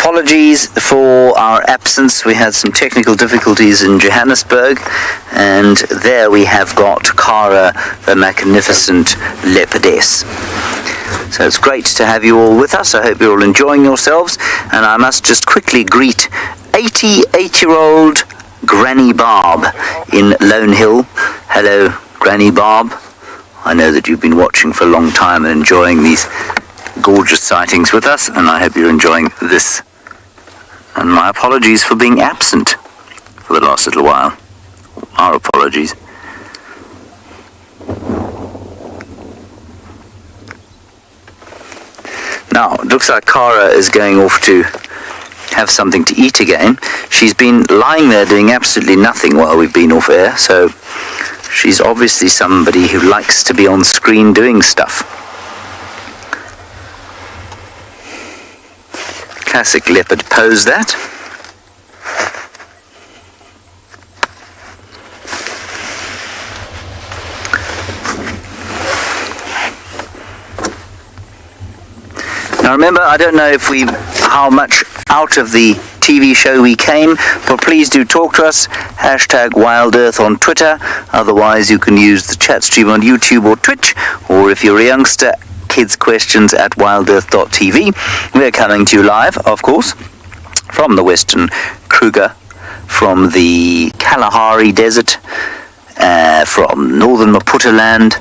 apologies for our absence. We had some technical difficulties in Johannesburg, and there we have got Cara, the magnificent leopardess. So it's great to have you all with us. I hope you're all enjoying yourselves, and I must just quickly greet 88-year-old Granny Barb in Lone Hill. Hello, Granny Barb. I know that you've been watching for a long time and enjoying these gorgeous sightings with us, and I hope you're enjoying this. And my apologies for being absent for the last little while. Our apologies. Now, it looks like Cara is going off to have something to eat again. She's been lying there doing absolutely nothing while we've been off air, so she's obviously somebody who likes to be on screen doing stuff. Classic leopard pose, that. Now remember, I don't know how much out of the TV show we came, but please do talk to us. #WildEarth on Twitter. Otherwise, you can use the chat stream on YouTube or Twitch, or if you're a youngster, kids questions at wildearth.tv. We're coming to you live, of course, from the Western Kruger, from the Kalahari Desert, from northern Maputo land,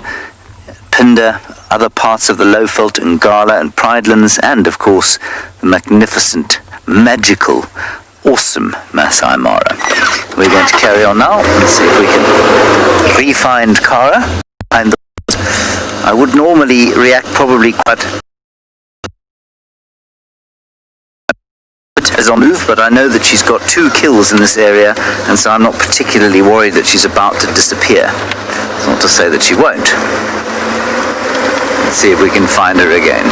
Phinda, other parts of the Lowveld and Ngala and Pridelands, and of course the magnificent, magical, awesome Masai Mara. We're going to carry on now and see if we can re-find Cara. I would normally react probably quite as on move, but I know that she's got 2 kills in this area, and so I'm not particularly worried that she's about to disappear. It's not to say that she won't. Let's see if we can find her again.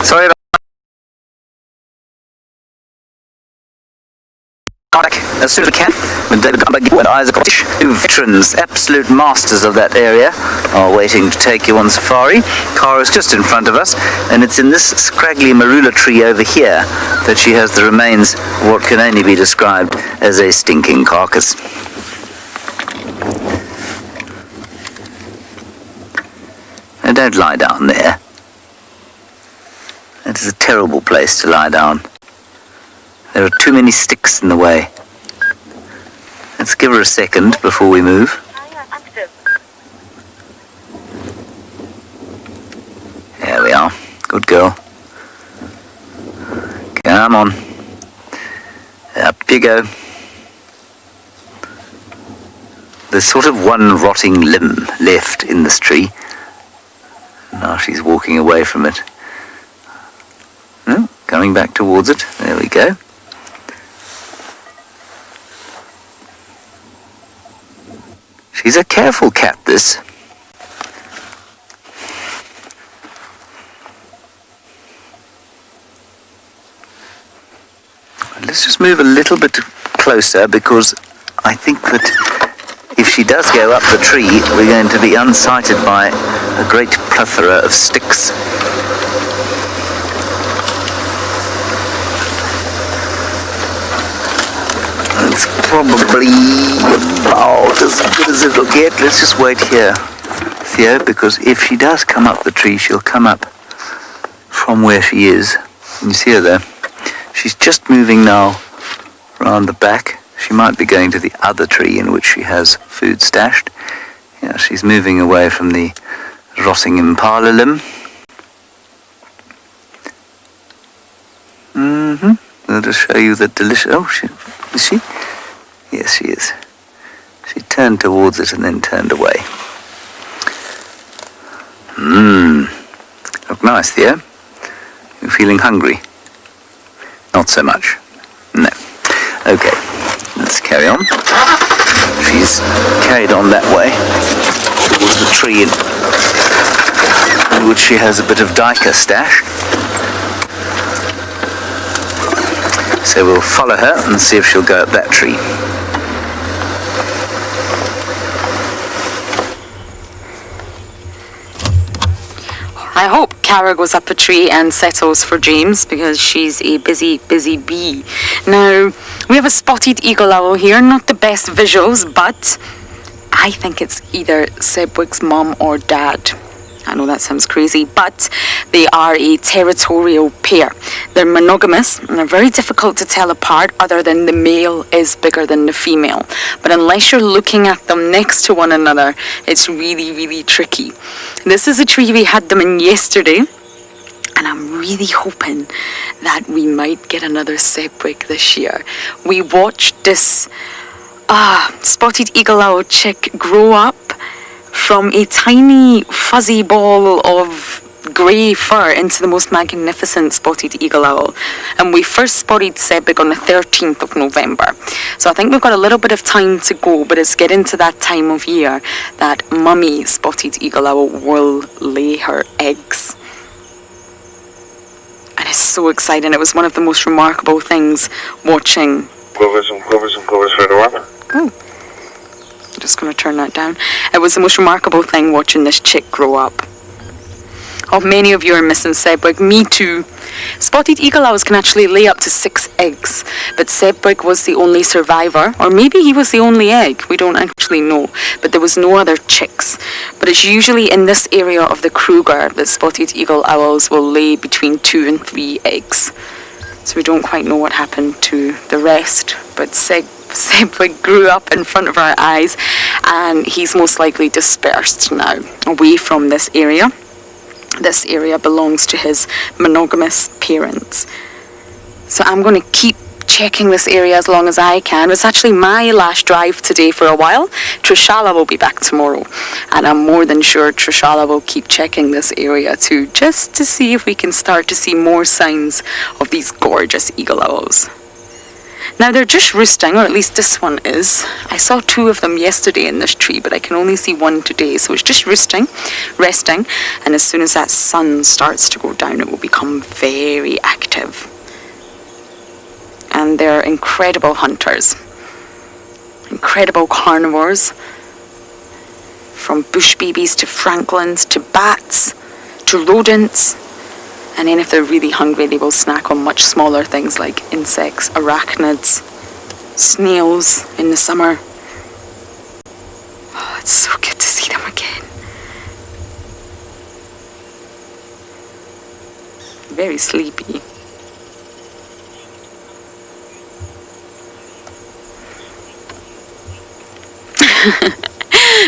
Sorry about as soon as I can, with David Gumberg and Isaac Otish, 2 veterans, absolute masters of that area, are waiting to take you on safari. Cara's just in front of us, and it's in this scraggly marula tree over here that she has the remains of what can only be described as a stinking carcass. Now don't lie down there. It is a terrible place to lie down. There are too many sticks in the way. Let's give her a second before we move. There we are. Good girl. Come on. Up you go. There's sort of one rotting limb left in this tree. Now she's walking away from it. No, coming back towards it. There we go. She's a careful cat, this. Let's just move a little bit closer, because I think that if she does go up the tree, we're going to be unsighted by a great plethora of sticks. It's probably about as good as it'll get. Let's just wait here, Theo, because if she does come up the tree, she'll come up from where she is. You see her there? She's just moving now round the back. She might be going to the other tree in which she has food stashed. Yeah, she's moving away from the rotting impala limb. I'll just show you the delicious... Oh, is she? Yes, she is. She turned towards it and then turned away. Look nice, Theo. You feeling hungry? Not so much. No. Okay, let's carry on. She's carried on that way. towards the tree in which she has a bit of Dyker stash. So we'll follow her and see if she'll go up that tree. I hope Cara goes up a tree and settles for James, because she's a busy, busy bee. Now, we have a spotted eagle owl here. Not the best visuals, but I think it's either Sebwig's mum or dad. I know that sounds crazy, but they are a territorial pair. They're monogamous and they're very difficult to tell apart, other than the male is bigger than the female. But unless you're looking at them next to one another, it's really, really tricky. This is a tree we had them in yesterday, and I'm really hoping that we might get another Sebwig this year. We watched this spotted eagle owl chick grow up from a tiny fuzzy ball of grey fur into the most magnificent spotted eagle owl. And we first spotted Sebwig on the 13th of November. So I think we've got a little bit of time to go, but it's getting to that time of year that mummy spotted eagle owl will lay her eggs. And it's so exciting. It was one of the most remarkable things watching. Clovers for the one. Oh. I'm just going to turn that down. It was the most remarkable thing watching this chick grow up. Oh, many of you are missing Sebwig. Me too. Spotted eagle owls can actually lay up to 6 eggs, but Sebwig was the only survivor, or maybe he was the only egg. We don't actually know, but there was no other chicks. But it's usually in this area of the Kruger that spotted eagle owls will lay between 2 and 3 eggs. So we don't quite know what happened to the rest, but Sebwig grew up in front of our eyes, and he's most likely dispersed now away from this area. This area belongs to his monogamous parents. So I'm going to keep checking this area as long as I can. It's actually my last drive today for a while. Trishala will be back tomorrow, and I'm more than sure Trishala will keep checking this area too, just to see if we can start to see more signs of these gorgeous eagle owls. Now they're just roosting, or at least this one is. I saw 2 of them yesterday in this tree, but I can only see 1 today. So it's just roosting, resting, and as soon as that sun starts to go down, it will become very active. And they're incredible hunters, incredible carnivores, from bush babies to francolins to bats to rodents. And then if they're really hungry, they will snack on much smaller things like insects, arachnids, snails in the summer. Oh, it's so good to see them again. Very sleepy.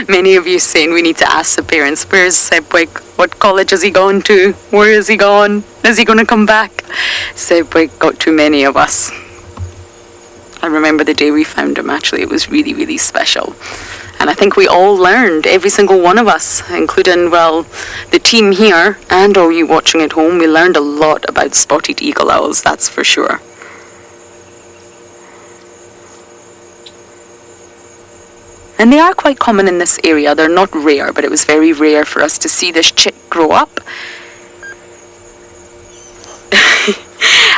Many of you saying we need to ask the parents, where's Sebwig? What college has he gone to? Where is he gone? Is he going to come back? Sebwig got too many of us. I remember the day we found him, actually. It was really, really special. And I think we all learned, every single one of us, including, well, the team here and all you watching at home, we learned a lot about spotted eagle owls, that's for sure. And they are quite common in this area. They're not rare, but it was very rare for us to see this chick grow up.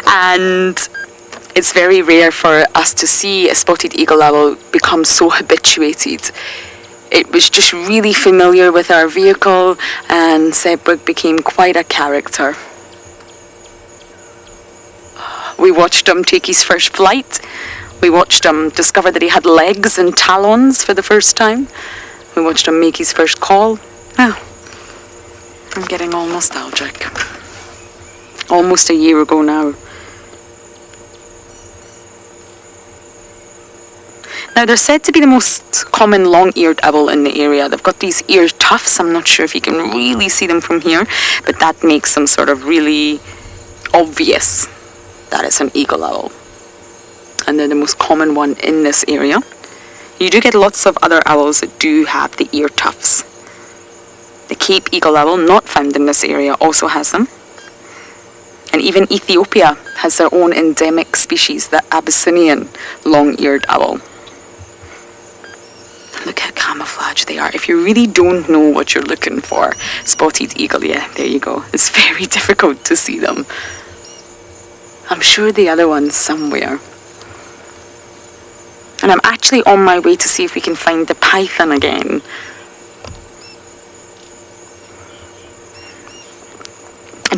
And it's very rare for us to see a spotted eagle owl become so habituated. It was just really familiar with our vehicle, and Sebwig became quite a character. We watched him take his first flight. We watched him discover that he had legs and talons for the first time. We watched him make his first call. Oh, I'm getting all nostalgic. Almost a year ago now. Now, they're said to be the most common long-eared owl in the area. They've got these ear tufts. I'm not sure if you can really see them from here, but that makes them sort of really obvious that it's an eagle owl. And they're the most common one in this area. You do get lots of other owls that do have the ear tufts. The Cape eagle owl, not found in this area, also has them. And even Ethiopia has their own endemic species, the Abyssinian long-eared owl. Look how camouflage they are. If you really don't know what you're looking for, spotted eagle, yeah, there you go. It's very difficult to see them. I'm sure the other one's somewhere. And I'm actually on my way to see if we can find the python again.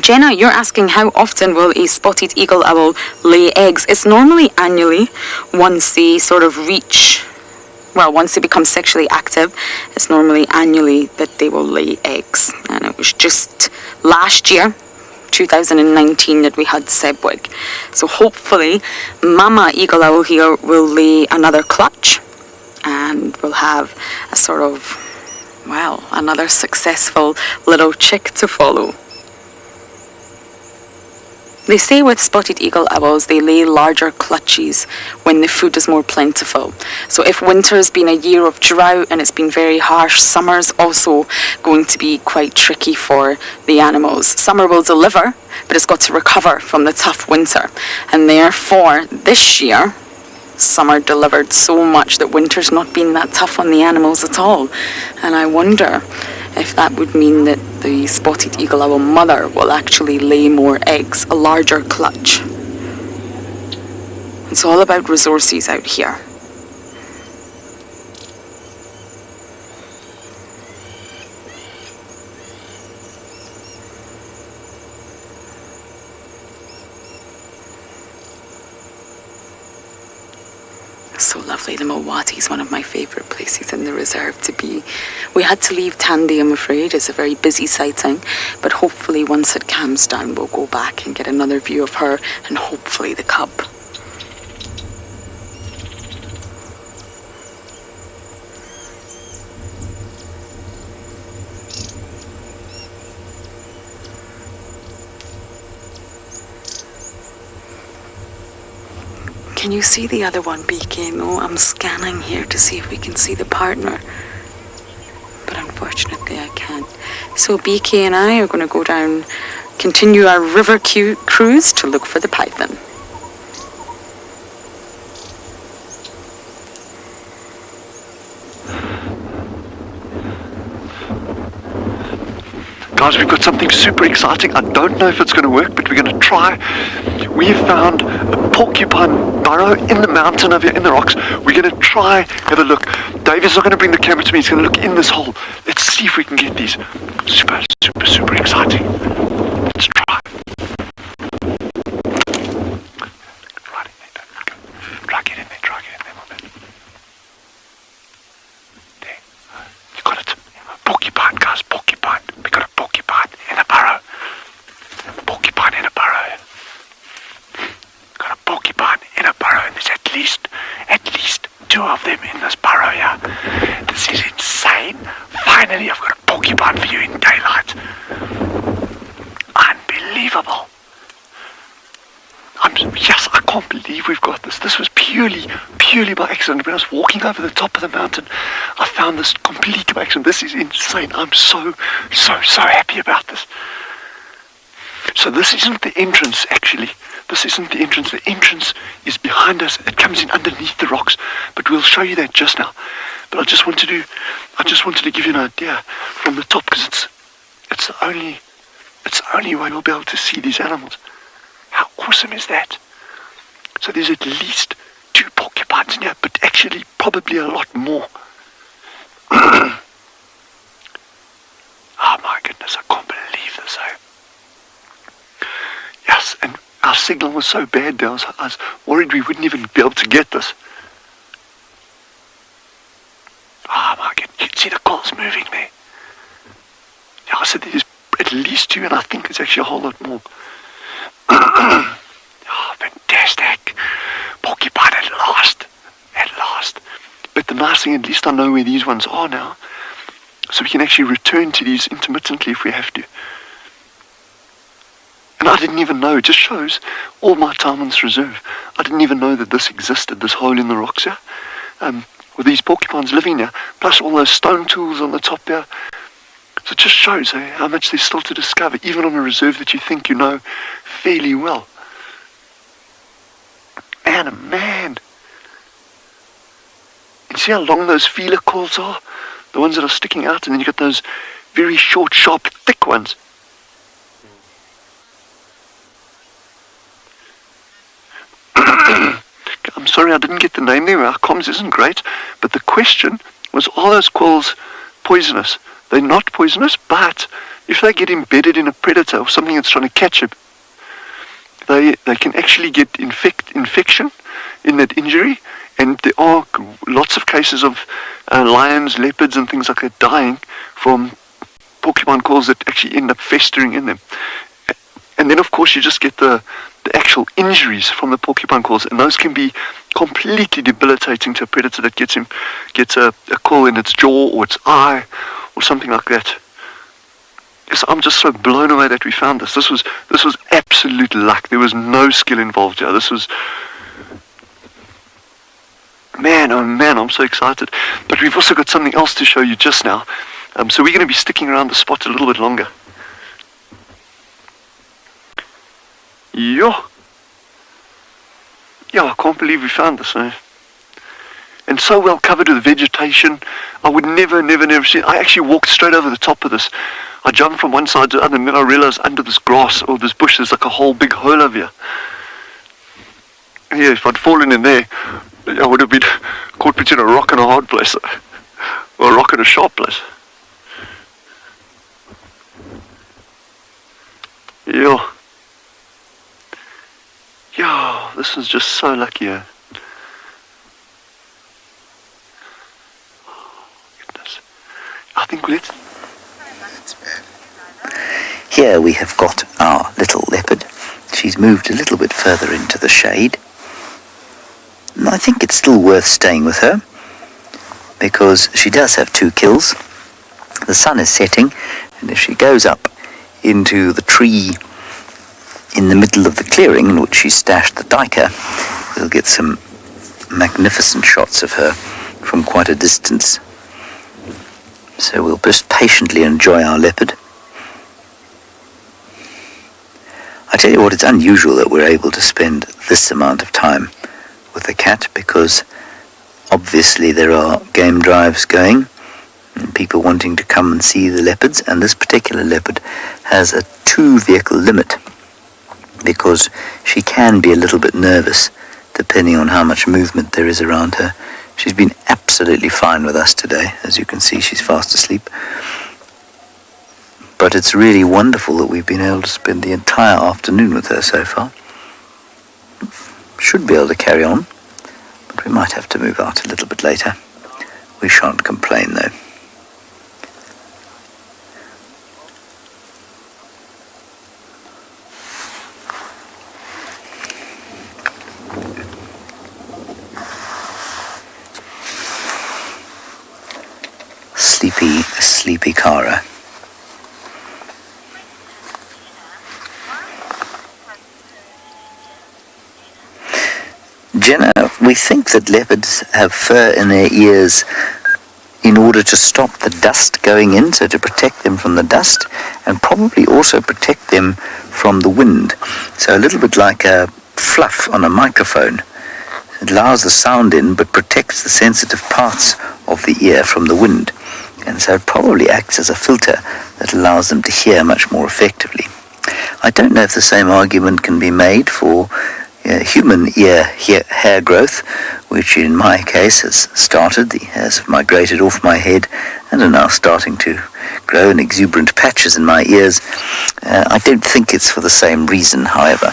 Jenna, you're asking how often will a spotted eagle owl lay eggs? It's normally annually once they sort of reach, well, once they become sexually active, it's normally annually that they will lay eggs. And it was just last year, 2019, that we had Sebwig. So hopefully Mama Eagle Owl here will lay another clutch and we'll have a sort of, well, another successful little chick to follow. They say with spotted eagle owls, they lay larger clutches when the food is more plentiful. So if winter's been a year of drought and it's been very harsh, summer's also going to be quite tricky for the animals. Summer will deliver, but it's got to recover from the tough winter. And therefore, this year, summer delivered so much that winter's not been that tough on the animals at all. And I wonder if that would mean that the spotted eagle owl mother will actually lay more eggs, a larger clutch. It's all about resources out here. So lovely. The Mowati is one of my favourite places in the reserve to be. We had to leave Tandy, I'm afraid. It's a very busy sighting, but hopefully once it calms down we'll go back and get another view of her and hopefully the cub. Can you see the other one, BK? No, I'm scanning here to see if we can see the partner. But unfortunately I can't. So BK and I are going to go down, continue our river cruise to look for the python. Guys, we've got something super exciting. I don't know if it's going to work, but we're going to try. We have found a porcupine burrow in the mountain over here in the rocks. We're going to try, have a look. Dave is not going to bring the camera to me. He's going to look in this hole. Let's see if we can get these. Super, super, super exciting. Let's try. Right in there. Try get in there. Try get in there. There. You got it. Porcupine, guys. Porcupine. We got a porcupine in a burrow. Porcupine in a burrow. Got a porcupine in a burrow, and there's at least two of them in this burrow here. This is insane. Finally, I've got a porcupine for you in daylight. Unbelievable. Yes, I can't believe we've got this. This was purely by accident. When I was walking over the top of the mountain, I found this completely by accident. This is insane. I'm so happy about this. So this isn't the entrance, actually. This isn't the entrance. The entrance is behind us. It comes in underneath the rocks. But we'll show you that just now. But I just wanted to give you an idea from the top, because it's the only way we'll be able to see these animals. How awesome is that? So there's at least 2 porcupines in here, but actually probably a lot more. Oh my goodness, I can't believe this, eh? Yes, and our signal was so bad there, I was worried we wouldn't even be able to get this. Oh my goodness, you can see the coals moving there. Yeah, I said there's at least 2, and I think it's actually a whole lot more. Oh, fantastic. Porcupine at last. But the nice thing, at least I know where these ones are now. So we can actually return to these intermittently if we have to. And I didn't even know, it just shows all my time on this reserve. I didn't even know that this existed, this hole in the rocks here. With these porcupines living there, plus all those stone tools on the top there. So it just shows how much there's still to discover, even on a reserve that you think you know fairly well. Man, see how long those feeler calls are? The ones that are sticking out, and then you got those very short, sharp, thick ones. I'm sorry I didn't get the name there. Our comms isn't great. But the question was, are those quills poisonous? They're not poisonous, but if they get embedded in a predator or something that's trying to catch it, they can actually get infection in that injury. And there are lots of cases of lions, leopards, and things like that dying from porcupine quills that actually end up festering in them. And then, of course, you just get the actual injuries from the porcupine quills, and those can be completely debilitating to a predator that gets a quill in its jaw or its eye or something like that. So I'm just so blown away that we found this. This was absolute luck. There was no skill involved here. This was, man, oh man, I'm so excited. But we've also got something else to show you just now. So we're going to be sticking around the spot a little bit longer. Yeah, I can't believe we found this, eh? And so well covered with vegetation. I would never see it. I actually walked straight over the top of this. I jumped from one side to the other, and then I realized under this grass or this bush there's like a whole big hole over here. Yeah, if I'd fallen in there, I would have been caught between a rock and a hard place. Or a rock and a sharp place. Yeah, this was just so lucky. Oh, goodness. I think let's... Here we have got our little leopard. She's moved a little bit further into the shade. And I think it's still worth staying with her, because she does have 2 kills. The sun is setting, and if she goes up into the tree in the middle of the clearing in which she stashed the duiker, we'll get some magnificent shots of her from quite a distance. So we'll just patiently enjoy our leopard. I tell you what, it's unusual that we're able to spend this amount of time with the cat, because obviously there are game drives going and people wanting to come and see the leopards, and this particular leopard has a 2-vehicle limit because she can be a little bit nervous depending on how much movement there is around her. She's been absolutely fine with us today. As you can see, she's fast asleep. But it's really wonderful that we've been able to spend the entire afternoon with her so far. Should be able to carry on, but we might have to move out a little bit later. We shan't complain though. Sleepy Cara. Jenna, we think that leopards have fur in their ears in order to stop the dust going in, so to protect them from the dust, and probably also protect them from the wind. So a little bit like a fluff on a microphone. It allows the sound in but protects the sensitive parts of the ear from the wind. And so it probably acts as a filter that allows them to hear much more effectively. I don't know if the same argument can be made for human hair growth, which in my case has started. The hairs have migrated off my head and are now starting to grow in exuberant patches in my ears. I don't think it's for the same reason, however.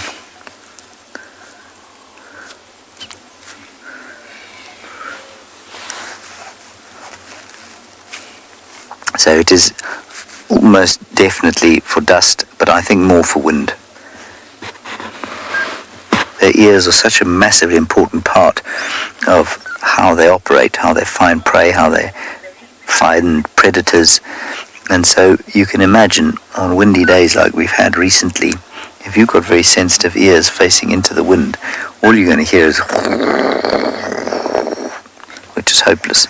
So it is almost definitely for dust, but I think more for wind. Their ears are such a massively important part of how they operate, how they find prey, how they find predators. And so you can imagine on windy days like we've had recently, if you've got very sensitive ears facing into the wind, all you're going to hear is which is hopeless.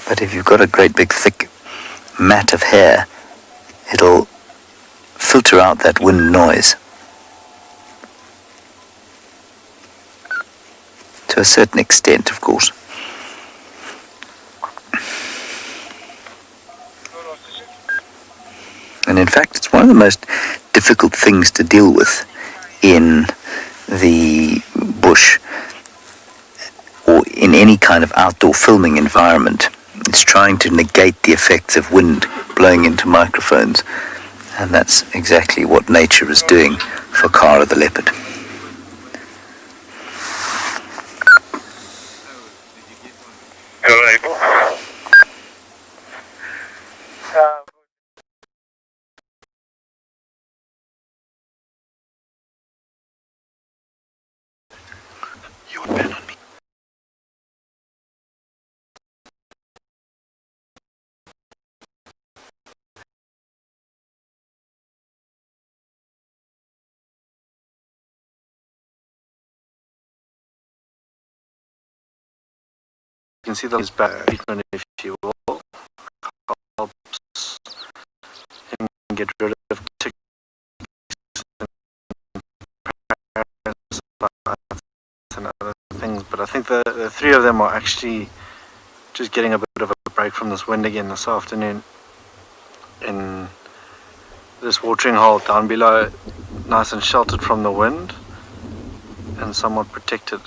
But if you've got a great big thick mat of hair, it'll filter out that wind noise. To a certain extent, of course. fact, it's one of the most difficult things to deal with in the bush or in any kind of outdoor filming environment. It's trying to negate the effects of wind blowing into microphones, and that's exactly what nature is doing for Kara the leopard. Hello, April. You would bet on me. You can see the back treatment, if you will, helps him get rid of ticks and other things. But I think the three of them are actually just getting a bit of a break from this wind again this afternoon in this watering hole down below, nice and sheltered from the wind and somewhat protected.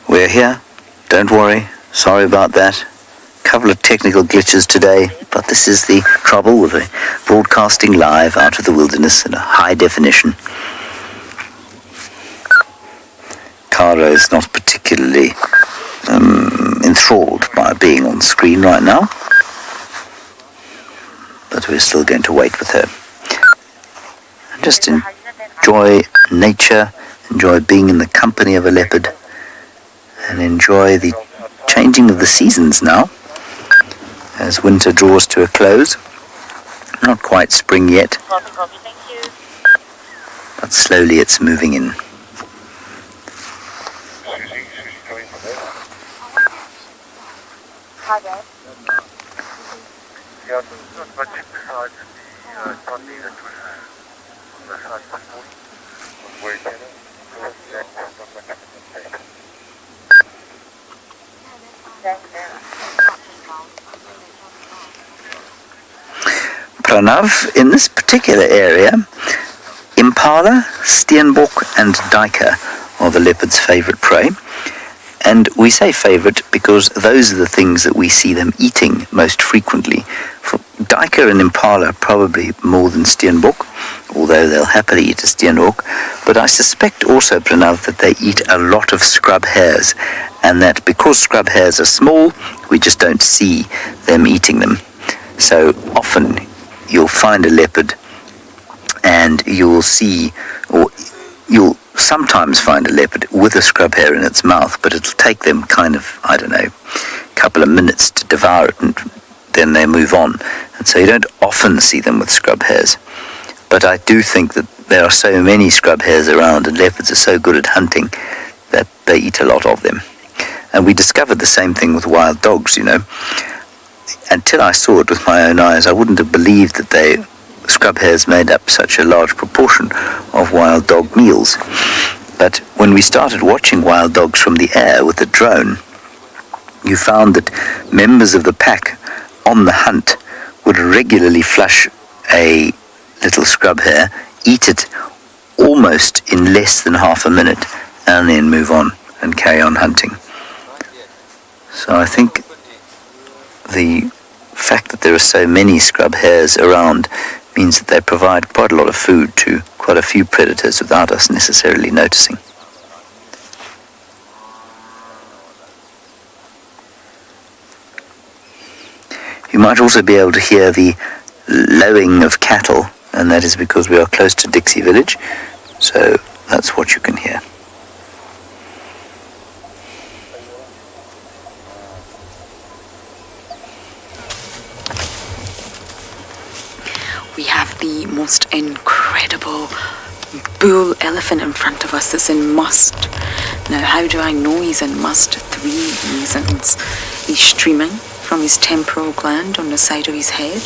We're here, don't worry, sorry about that. Couple of technical glitches today, but this is the trouble with broadcasting live out of the wilderness in a high definition. Kara is not particularly enthralled by being on screen right now, but we're still going to wait with her. Just enjoy nature, enjoy being in the company of a leopard, and enjoy the changing of the seasons now as winter draws to a close. Not quite spring yet, but slowly it's moving in. Hi, Dad. Yeah, not much besides the Sunday that was on the side this morning. Was very better. Not much happened. Pranav, in this particular area, impala, steenbok and duiker are the leopard's favourite prey. And we say favourite because those are the things that we see them eating most frequently. For duiker and impala probably more than steenbok, although they'll happily eat a steenbok. But I suspect also, Pranav, that they eat a lot of scrub hares, and that because scrub hares are small, we just don't see them eating them. So often you'll find a leopard and you'll see, or you'll sometimes find a leopard with a scrub hare in its mouth, but it'll take them kind of, I don't know, a couple of minutes to devour it, and then they move on. And so you don't often see them with scrub hares. But I do think that there are so many scrub hares around, and leopards are so good at hunting that they eat a lot of them. And we discovered the same thing with wild dogs, you know. Until I saw it with my own eyes, I wouldn't have believed that scrub hares made up such a large proportion of wild dog meals. But when we started watching wild dogs from the air with a drone, you found that members of the pack on the hunt would regularly flush a little scrub hare, eat it almost in less than half a minute, and then move on and carry on hunting. So I think the fact that there are so many scrub hares around means that they provide quite a lot of food to quite a few predators without us necessarily noticing. You might also be able to hear the lowing of cattle, and that is because we are close to Dixie Village, so that's what you can hear. We have the most incredible bull elephant in front of us that's in must. Now, how do I know he's in must? 3 reasons. He's streaming from from his temporal gland on the side of his head.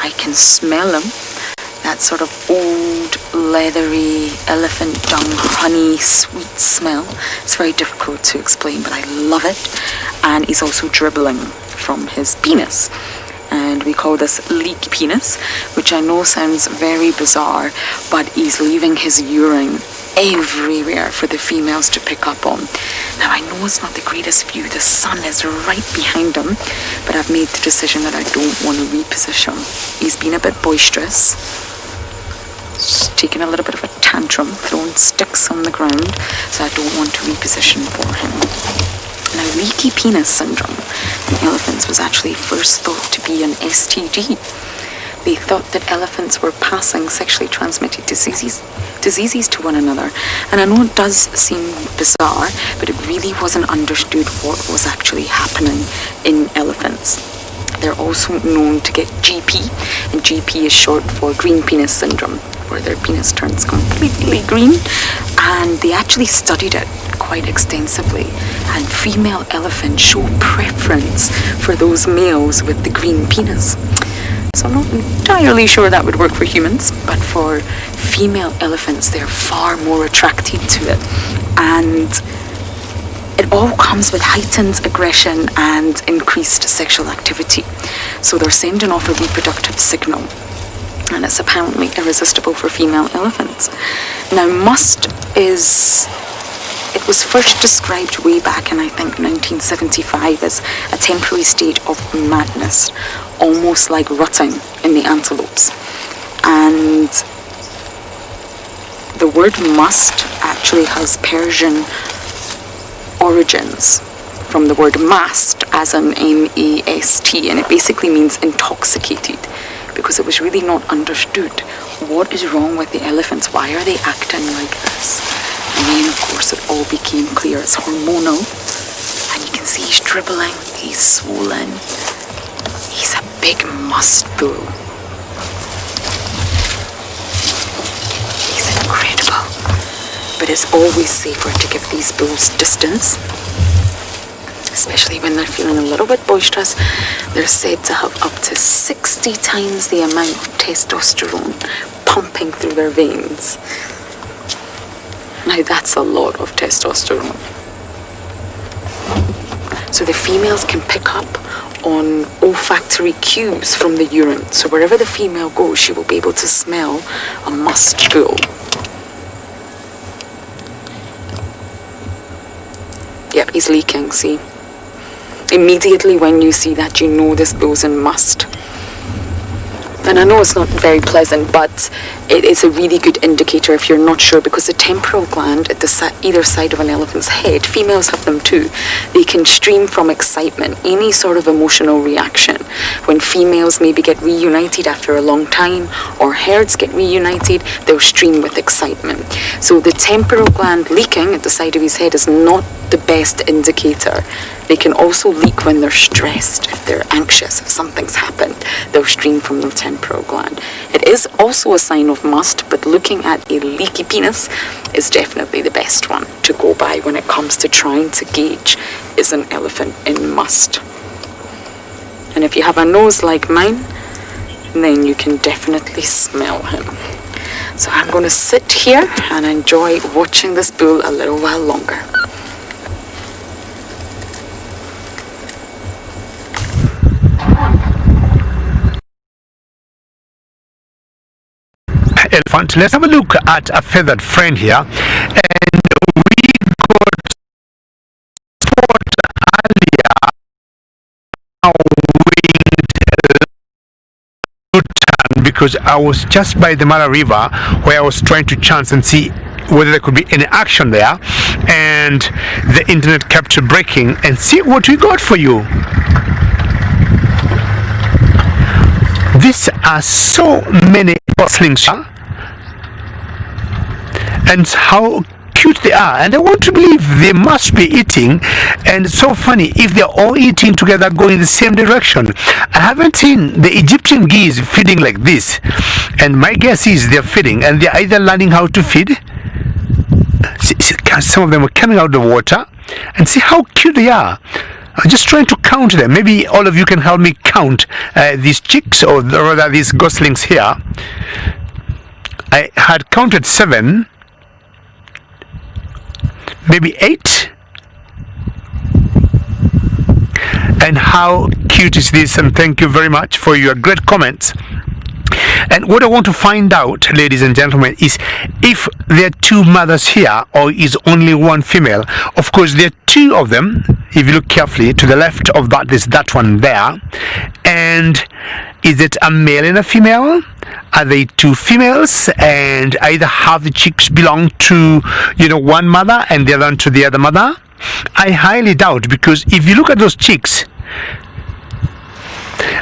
I can smell him. That sort of old, leathery, elephant dung, honey, sweet smell. It's very difficult to explain, but I love it. And he's also dribbling from his penis. And we call this leaky penis, which I know sounds very bizarre, but he's leaving his urine everywhere for the females to pick up on. Now I know it's not the greatest view, the sun is right behind him, but I've made the decision that I don't want to reposition. He's been a bit boisterous, taking a little bit of a tantrum, throwing sticks on the ground, so I don't want to reposition for him. Now, leaky penis syndrome in elephants was actually first thought to be an STD. They thought that elephants were passing sexually transmitted diseases to one another. And I know it does seem bizarre, but it really wasn't understood what was actually happening in elephants. They're also known to get GP, and GP is short for green penis syndrome, where their penis turns completely green. And they actually studied it quite extensively, and female elephants show preference for those males with the green penis. So I'm not entirely sure that would work for humans, but for female elephants, they're far more attracted to it. And it all comes with heightened aggression and increased sexual activity. So they're sending off a reproductive signal, and it's apparently irresistible for female elephants. Now, must it was first described way back in, I think, 1975 as a temporary state of madness, almost like rutting in the antelopes. And the word must actually has Persian origins from the word mast, as in M-A-S-T, and it basically means intoxicated, because it was really not understood what is wrong with the elephants, why are they acting like this. And then, of course, it all became clear. It's hormonal. And you can see he's dribbling. He's swollen. He's a big must bull. He's incredible. But it's always safer to give these bulls distance, especially when they're feeling a little bit boisterous. They're said to have up to 60 times the amount of testosterone pumping through their veins. Now that's a lot of testosterone. So the females can pick up on olfactory cues from the urine. So wherever the female goes, she will be able to smell a must bull. Yep, he's leaking, see? Immediately when you see that, you know this bull's in must. And I know it's not very pleasant, but it is a really good indicator if you're not sure, because the temporal gland at either side of an elephant's head, females have them too, they can stream from excitement, any sort of emotional reaction. When females maybe get reunited after a long time, or herds get reunited, they'll stream with excitement. So the temporal gland leaking at the side of his head is not the best indicator. They can also leak when they're stressed, if they're anxious, if something's happened, they'll stream from the temporal gland. It is also a sign of must, but looking at a leaky penis is definitely the best one to go by when it comes to trying to gauge, is an elephant in must. And if you have a nose like mine, then you can definitely smell him. So I'm going to sit here and enjoy watching this bull a little while longer. Elephant. Let's have a look at a feathered friend here, and we got spot earlier winged because I was just by the Mara River where I was trying to chance and see whether there could be any action there, and the internet kept breaking. And see what we got for you. These are so many goslings, and how cute they are, and I want to believe they must be eating. And it's so funny, if they're all eating together going in the same direction. I haven't seen the Egyptian geese feeding like this, and my guess is they're feeding, and they're either learning how to feed. See, some of them are coming out of the water, and see how cute they are. I'm just trying to count them. Maybe all of you can help me count these chicks, or rather these goslings here. I had counted 7, maybe 8. And how cute is this? And thank you very much for your great comments. And what I want to find out, ladies and gentlemen, is if there are 2 mothers here or is only 1 female. Of course, there are 2 of them. If you look carefully, to the left of that is that one there. And is it a male and a female? Are they 2 females? And either half the chicks belong to, one mother and the other one to the other mother? I highly doubt, because if you look at those chicks,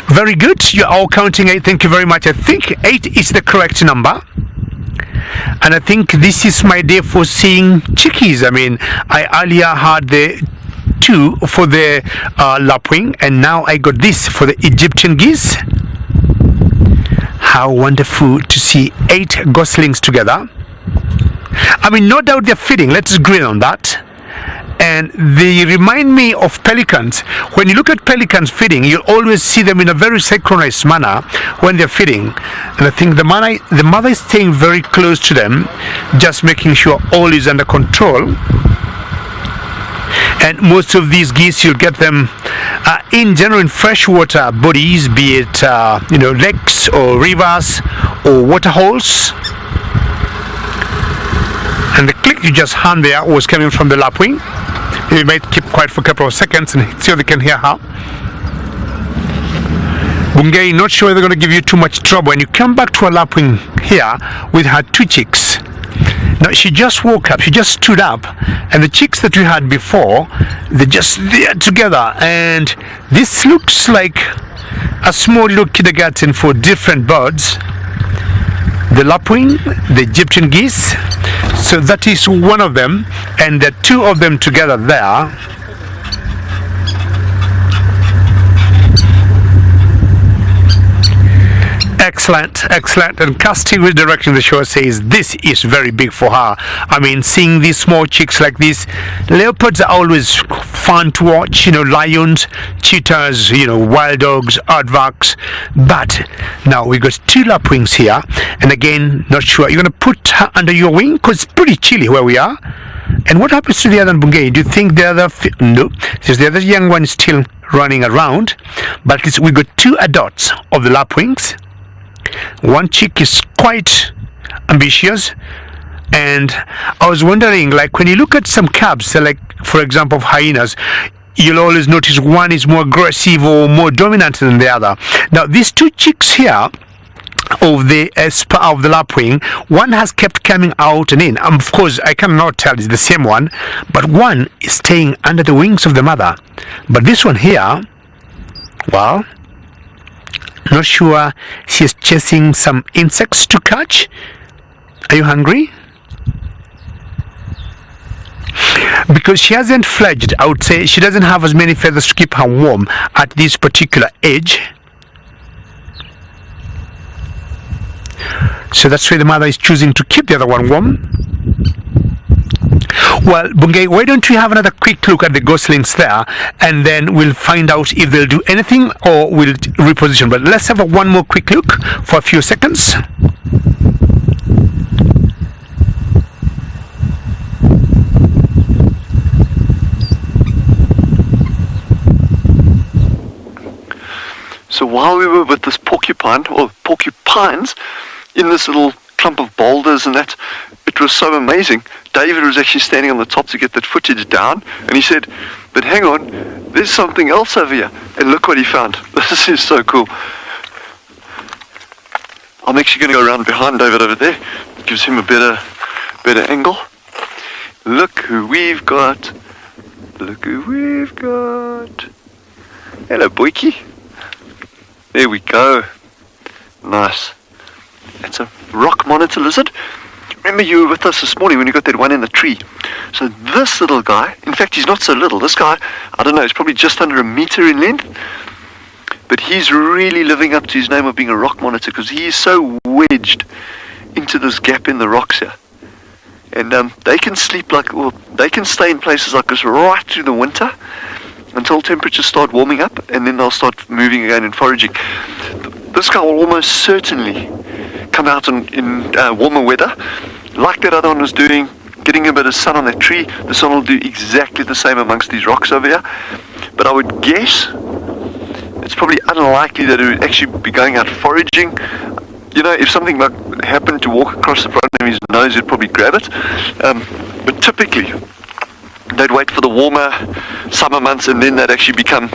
very good, you're all counting 8. Thank you very much. I think 8 is the correct number, and I think this is my day for seeing chickies. I mean, I earlier had the 2 for the lapwing, and now I got this for the Egyptian geese. How wonderful to see 8 goslings together. I mean, no doubt they're feeding. Let's agree on that. And they remind me of pelicans. When you look at pelicans feeding, you'll always see them in a very synchronized manner when they're feeding. And I think the mother is staying very close to them, just making sure all is under control. And most of these geese, you'll get them in general in freshwater bodies, be it lakes or rivers or water holes. And the click you just heard there was coming from the lapwing. You might keep quiet for a couple of seconds and see if they can hear her. Bungei, not sure they're going to give you too much trouble. And you come back to a lapwing here with her 2 chicks. Now, she just woke up, she just stood up, and the chicks that we had before, they're just there together. And this looks like a small little kindergarten for different birds. The lapwing, the Egyptian geese. So that is one of them, and the 2 of them together there. Excellent, excellent. And Casting with directing the show says this is very big for her. I mean, seeing these small chicks like this, leopards are always fun to watch, lions, cheetahs, wild dogs, aardvarks. But now we got 2 lapwings here, and again, not sure. You're going to put her under your wing because it's pretty chilly where we are. And what happens to the other Bungei? Do you think the other no, there's the other young one still running around, but at least we got 2 adults of the lapwings. One chick is quite ambitious, and I was wondering, like when you look at some cubs, like for example of hyenas, you'll always notice one is more aggressive or more dominant than the other. Now these 2 chicks here of the lapwing, one has kept coming out and in. Of course, I cannot tell it's the same one, but one is staying under the wings of the mother. But this one here, well, not sure she's chasing some insects to catch. Are you hungry? Because she hasn't fledged, I would say she doesn't have as many feathers to keep her warm at this particular age. So that's why the mother is choosing to keep the other one warm. Well, Bungei, why don't we have another quick look at the goslings there, and then we'll find out if they'll do anything or we'll reposition. But let's have one more quick look for a few seconds. So while we were with this porcupine, or porcupines, in this little clump of boulders and that, it was so amazing. David was actually standing on the top to get that footage down, and he said, but hang on, there's something else over here. And look what he found. This is so cool. I'm actually going to go around behind David over there. Gives him a better angle. Look who we've got. Look who we've got. Hello, Boykie. There we go. Nice. That's a rock monitor lizard. Remember you were with us this morning when you got that one in the tree. So this little guy, in fact he's not so little. This guy, I don't know, he's probably just under 1 meter in length. But he's really living up to his name of being a rock monitor because he is so wedged into this gap in the rocks here. And they can sleep they can stay in places like this right through the winter. until temperatures start warming up, and then they'll start moving again and foraging. This guy will almost certainly come out in warmer weather, like that other one was doing, getting a bit of sun on that tree. This one will do exactly the same amongst these rocks over here. But I would guess it's probably unlikely that it would actually be going out foraging. You know, if something like happened to walk across the front of his nose, he'd probably grab it. But typically, they'd wait for the warmer summer months, and then they'd actually become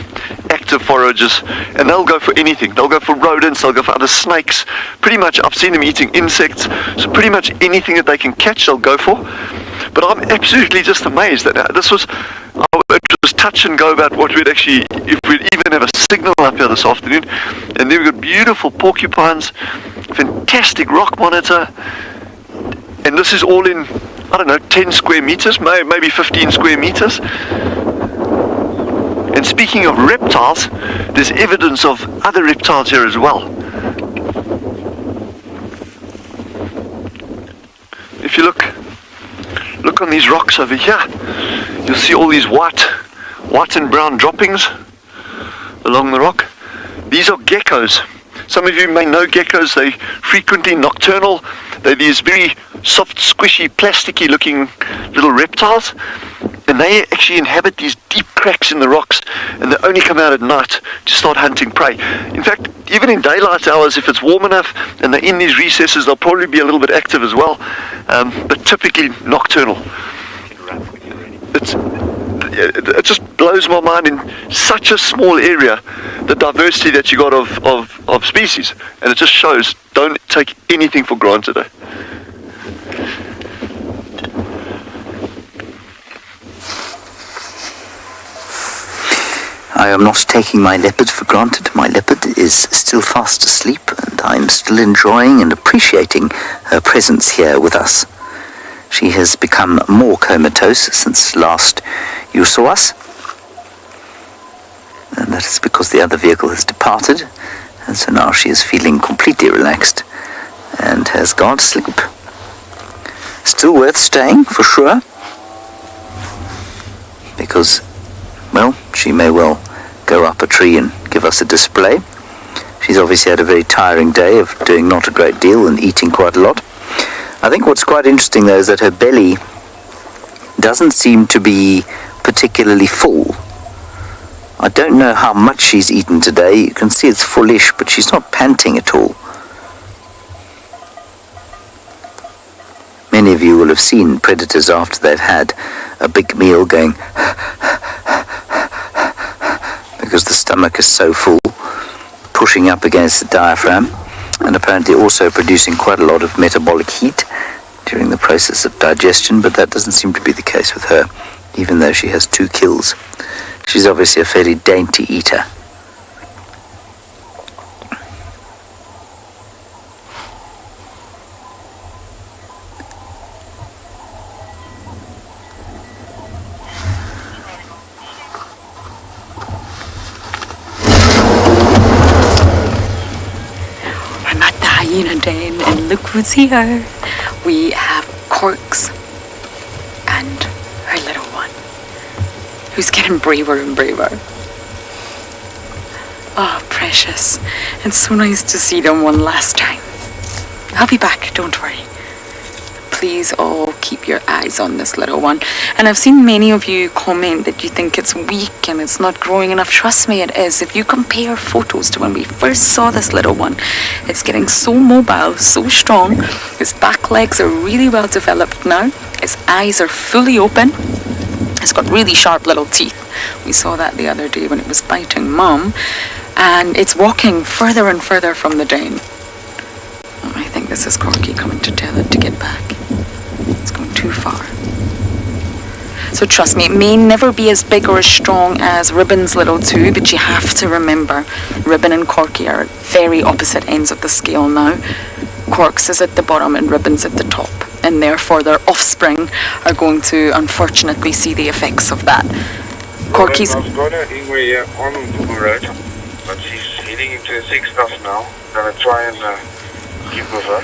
active foragers, and they'll go for anything. They'll go for rodents, they'll go for other snakes. Pretty much, I've seen them eating insects, so pretty much anything that they can catch, they'll go for. But I'm absolutely just amazed that it was touch and go about what we'd actually, if we'd even have a signal up here this afternoon. And then we've got beautiful porcupines, fantastic rock monitor, and this is all in, I don't know, 10 square meters, maybe 15 square meters. And speaking of reptiles, there's evidence of other reptiles here as well. If you look on these rocks over here, you'll see all these white and brown droppings along the rock. These are geckos. Some of you may know geckos. They're frequently nocturnal. They're these very soft, squishy, plasticky looking little reptiles, and they actually inhabit these deep cracks in the rocks, and they only come out at night to start hunting prey. In fact, even in daylight hours, if it's warm enough and they're in these recesses, they'll probably be a little bit active as well, but typically nocturnal. It just blows my mind, in such a small area, the diversity that you got of species, and it just shows, don't take anything for granted. I am not taking my leopard for granted. My leopard is still fast asleep, and I'm still enjoying and appreciating her presence here with us. She has become more comatose since last you saw us, and that is because the other vehicle has departed, and so now she is feeling completely relaxed and has gone to sleep. Still worth staying, for sure, because, well, she may well go up a tree and give us a display. She's obviously had a very tiring day of doing not a great deal and eating quite a lot. I think what's quite interesting, though, is that her belly doesn't seem to be particularly full. I don't know how much she's eaten today. You can see it's fullish, but she's not panting at all. Many of you will have seen predators after they've had a big meal going because the stomach is so full, pushing up against the diaphragm, and apparently also producing quite a lot of metabolic heat during the process of digestion, but that doesn't seem to be the case with her, even though she has 2 kills. She's obviously a fairly dainty eater. I'm at the hyena den, and look who's here. We have Corks and her little one, who's getting braver and braver. Oh, precious. And so nice to see them one last time. I'll be back, don't worry. Please all keep your eyes on this little one. And I've seen many of you comment that you think it's weak and it's not growing enough. Trust me, it is. If you compare photos to when we first saw this little one, it's getting so mobile, so strong. His back legs are really well developed now. His eyes are fully open. It's got really sharp little teeth. We saw that the other day when it was biting Mum. And it's walking further and further from the den. I think this is Corky coming to tell it to get back. It's going too far. So trust me, it may never be as big or as strong as Ribbon's little two, but you have to remember, Ribbon and Corky are at very opposite ends of the scale now. Corks is at the bottom and Ribbon's at the top, and therefore their offspring are going to unfortunately see the effects of that. Corky's... I've got her anyway on the road, but she's heading into a sex stuff now. I'm gonna try and keep with her.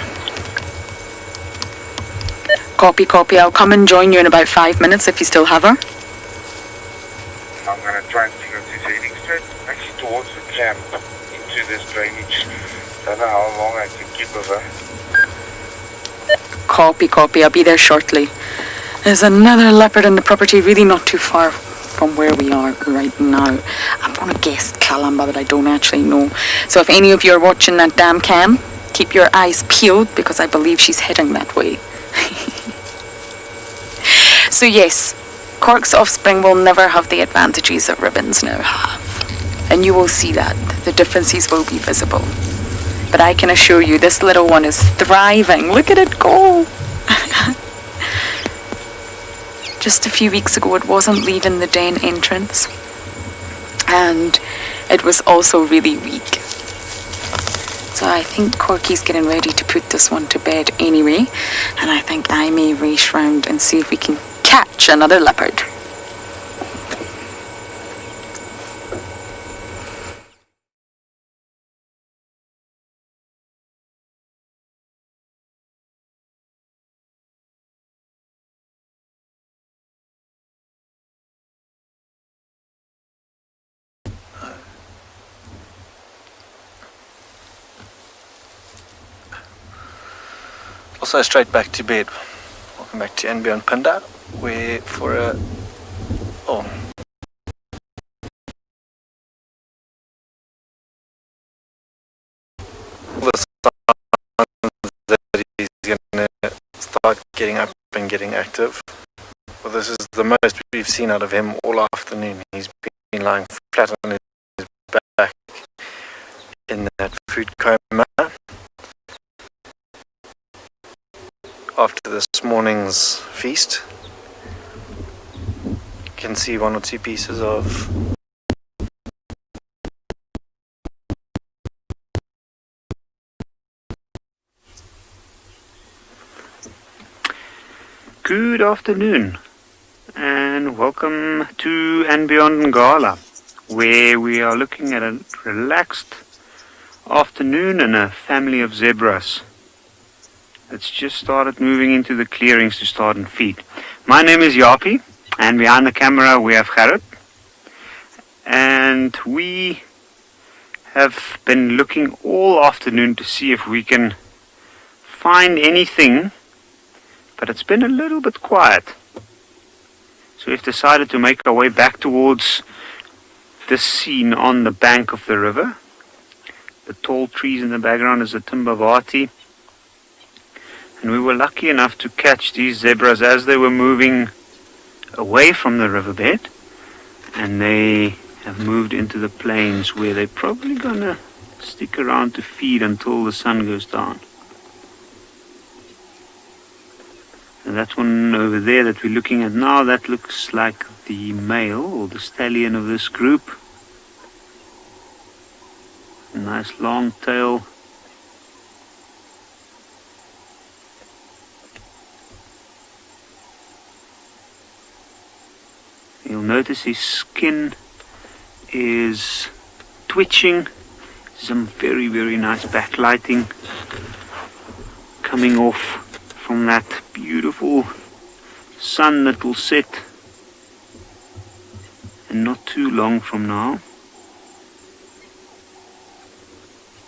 Copy. I'll come and join you in about 5 minutes if you still have her. I'm gonna try and figure jam into this drainage. Don't know how long I can keep over. Copy. I'll be there shortly. There's another leopard in the property, really not too far from where we are right now. I'm going to guess Kalamba, but I don't actually know. So if any of you are watching that damn cam, keep your eyes peeled because I believe she's heading that way. So yes, Cork's offspring will never have the advantages that ribbons now have. And you will see that. The differences will be visible. But I can assure you, this little one is thriving. Look at it go! Just a few weeks ago, it wasn't leaving the den entrance. And it was also really weak. So I think Corky's getting ready to put this one to bed anyway. And I think I may race round and see if we can catch another leopard. Also straight back to bed. Welcome back to NB on Panda, where for a the signs that he's gonna start getting up and getting active. Well, this is the most we've seen out of him all afternoon. He's been lying flat on his back in that food coma. After this morning's feast, you can see one or two pieces of Good afternoon and welcome to And Beyond Ngala, where we are looking at a relaxed afternoon and a family of zebras that's just started moving into the clearings to start and feed. My name is Yapi, and behind the camera we have Gerrit, and we have been looking all afternoon to see if we can find anything, but it's been a little bit quiet. So we've decided to make our way back towards this scene on the bank of the river. The tall trees in the background is a Timbavati. And we were lucky enough to catch these zebras as they were moving away from the riverbed. And they have moved into the plains where they're probably going to stick around to feed until the sun goes down. And that one over there that we're looking at now, that looks like the male or the stallion of this group. A nice long tail. You'll notice his skin is twitching. Some very, very nice backlighting coming off from that beautiful sun that will set and not too long from now.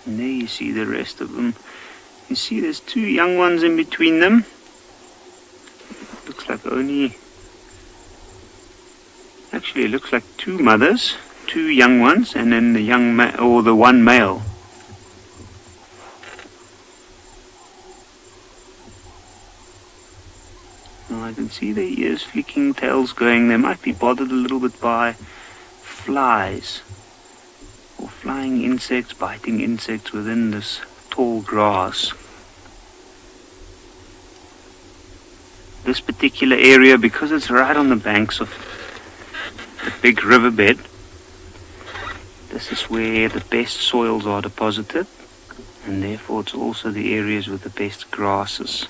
And there you see the rest of them. You see there's two young ones in between them. Looks like actually it looks like two mothers, two young ones, and then the one male. Now I can see the ears flicking, tails going. They might be bothered a little bit by flies or flying insects, biting insects within this tall grass. This particular area, because it's right on the banks of the big riverbed, this is where the best soils are deposited, and therefore it's also the areas with the best grasses.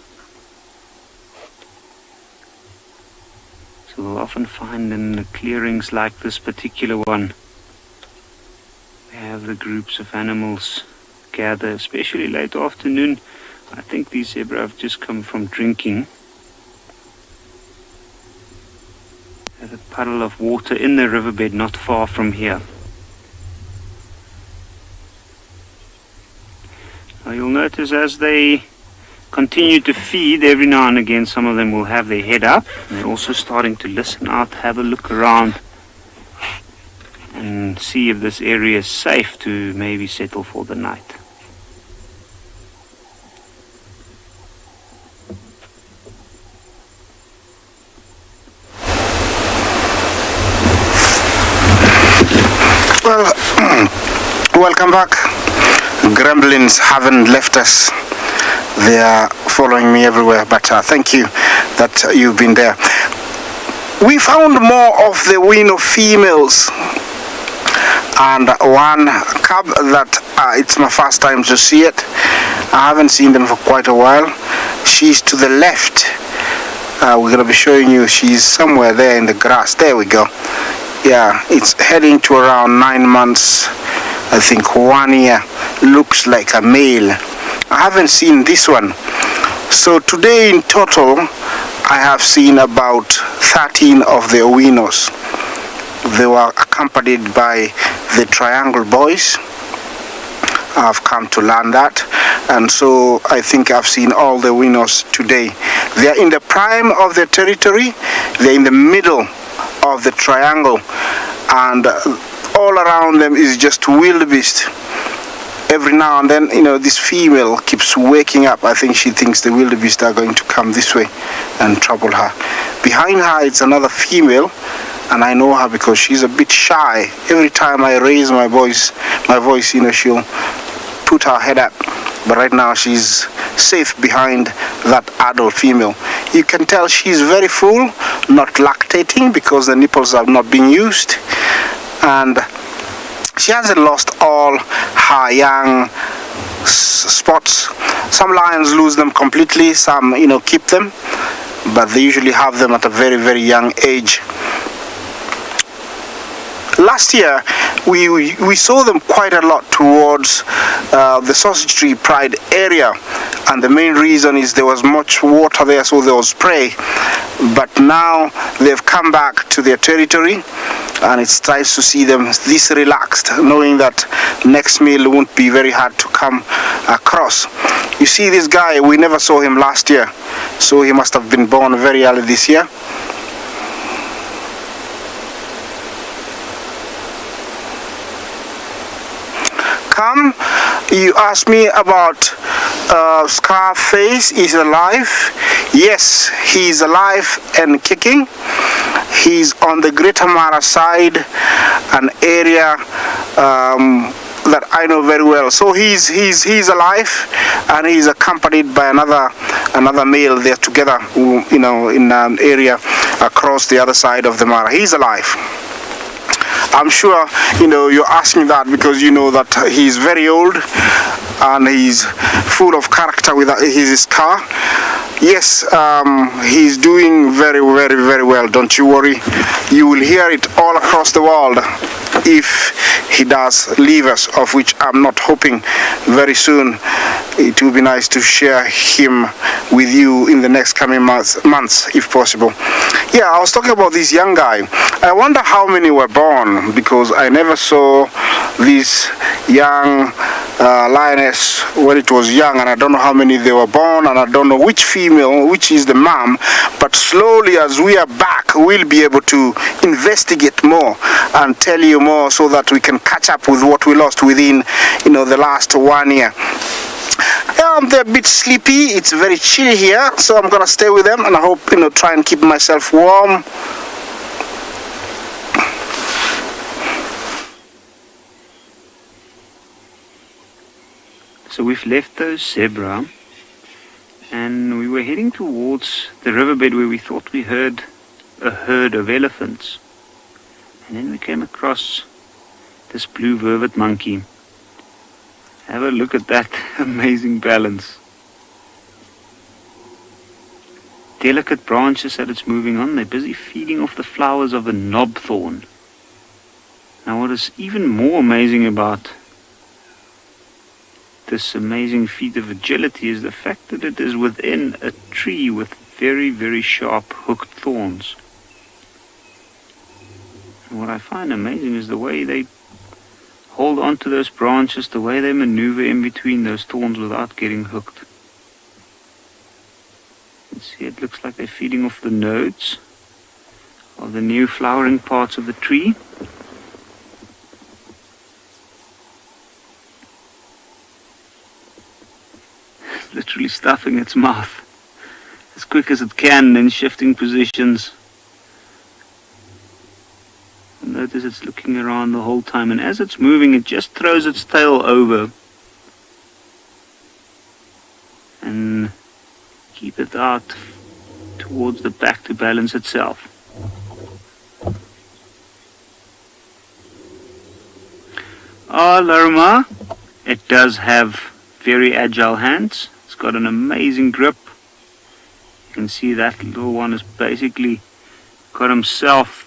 So we'll often find in the clearings like this particular one, we have the groups of animals gather, especially late afternoon. I think these zebra have just come from drinking. There's a puddle of water in the riverbed not far from here. notice as they continue to feed, every now and again some of them will have their head up. And they're also starting to listen out, have a look around and see if this area is safe to maybe settle for the night. Well, welcome back. Gremlins haven't left us. They are following me everywhere, but thank you that you've been there. We found more of the Wino females and one cub that it's my first time to see it. I haven't seen them for quite a while. She's to the left. We're going to be showing you, she's somewhere there in the grass. There we go. Yeah, it's heading to around 9 months. I think 1 year. Looks like a male. I haven't seen this one. So today in total, I have seen about 13 of the Owinos. They were accompanied by the Triangle Boys. I've come to learn that, and so I think I've seen all the Owinos today. They are in the prime of their territory. They're in the middle of the triangle, and all around them is just wildebeest. Every now and then, you know, this female keeps waking up. I think she thinks the wildebeest are going to come this way and trouble her. Behind her it's another female, and I know her because she's a bit shy. Every time I raise my voice, you know, she'll put her head up. But right now she's safe behind that adult female. You can tell she's very full, not lactating because the nipples have not been used, and she hasn't lost all her young spots. Some lions lose them completely, some, you know, keep them, but they usually have them at a very, very young age. Last year, we saw them quite a lot towards the Sausage Tree Pride area, and the main reason is there was much water there, so there was prey. But now they've come back to their territory, and it's nice to see them this relaxed, knowing that next meal won't be very hard to come across. You see this guy, we never saw him last year, so he must have been born very early this year. Come, you asked me about Scarface. Is alive? Yes, he's alive and kicking. He's on the Greater Mara side, an area that I know very well. So he's alive, and he's accompanied by another male. They're together, you know, in an area across the other side of the Mara. He's alive. I'm sure, you know, you're asking that because you know that he's very old and he's full of character with his car. Yes, he's doing very, very, very well. Don't you worry. You will hear it all across the world if he does leave us, of which I'm not hoping very soon. It will be nice to share him with you in the next coming months if possible. Yeah, I was talking about this young guy. I wonder how many were born, because I never saw this young lioness when it was young, and I don't know how many they were born, and I don't know which female, which is the mom. But slowly, as we are back, we'll be able to investigate more and tell you more, so that we can catch up with what we lost within, you know, the last 1 year. They're a bit sleepy. It's very chilly here, so I'm gonna stay with them, and I hope, you know, try and keep myself warm. So we've left those zebra, and we were heading towards the riverbed where we thought we heard a herd of elephants. And then we came across this blue vervet monkey. Have a look at that amazing balance. Delicate branches that it's moving on. They're busy feeding off the flowers of the knobthorn. Now what is even more amazing about this amazing feat of agility is the fact that it is within a tree with very, very sharp hooked thorns. And what I find amazing is the way they hold on to those branches, the way they maneuver in between those thorns without getting hooked. You can see it looks like they're feeding off the nodes of the new flowering parts of the tree. Literally stuffing its mouth as quick as it can, then shifting positions. Notice it's looking around the whole time, and as it's moving it just throws its tail over and keep it out towards the back to balance itself. Larimer, it does have very agile hands. It's got an amazing grip. You can see that little one has basically got himself,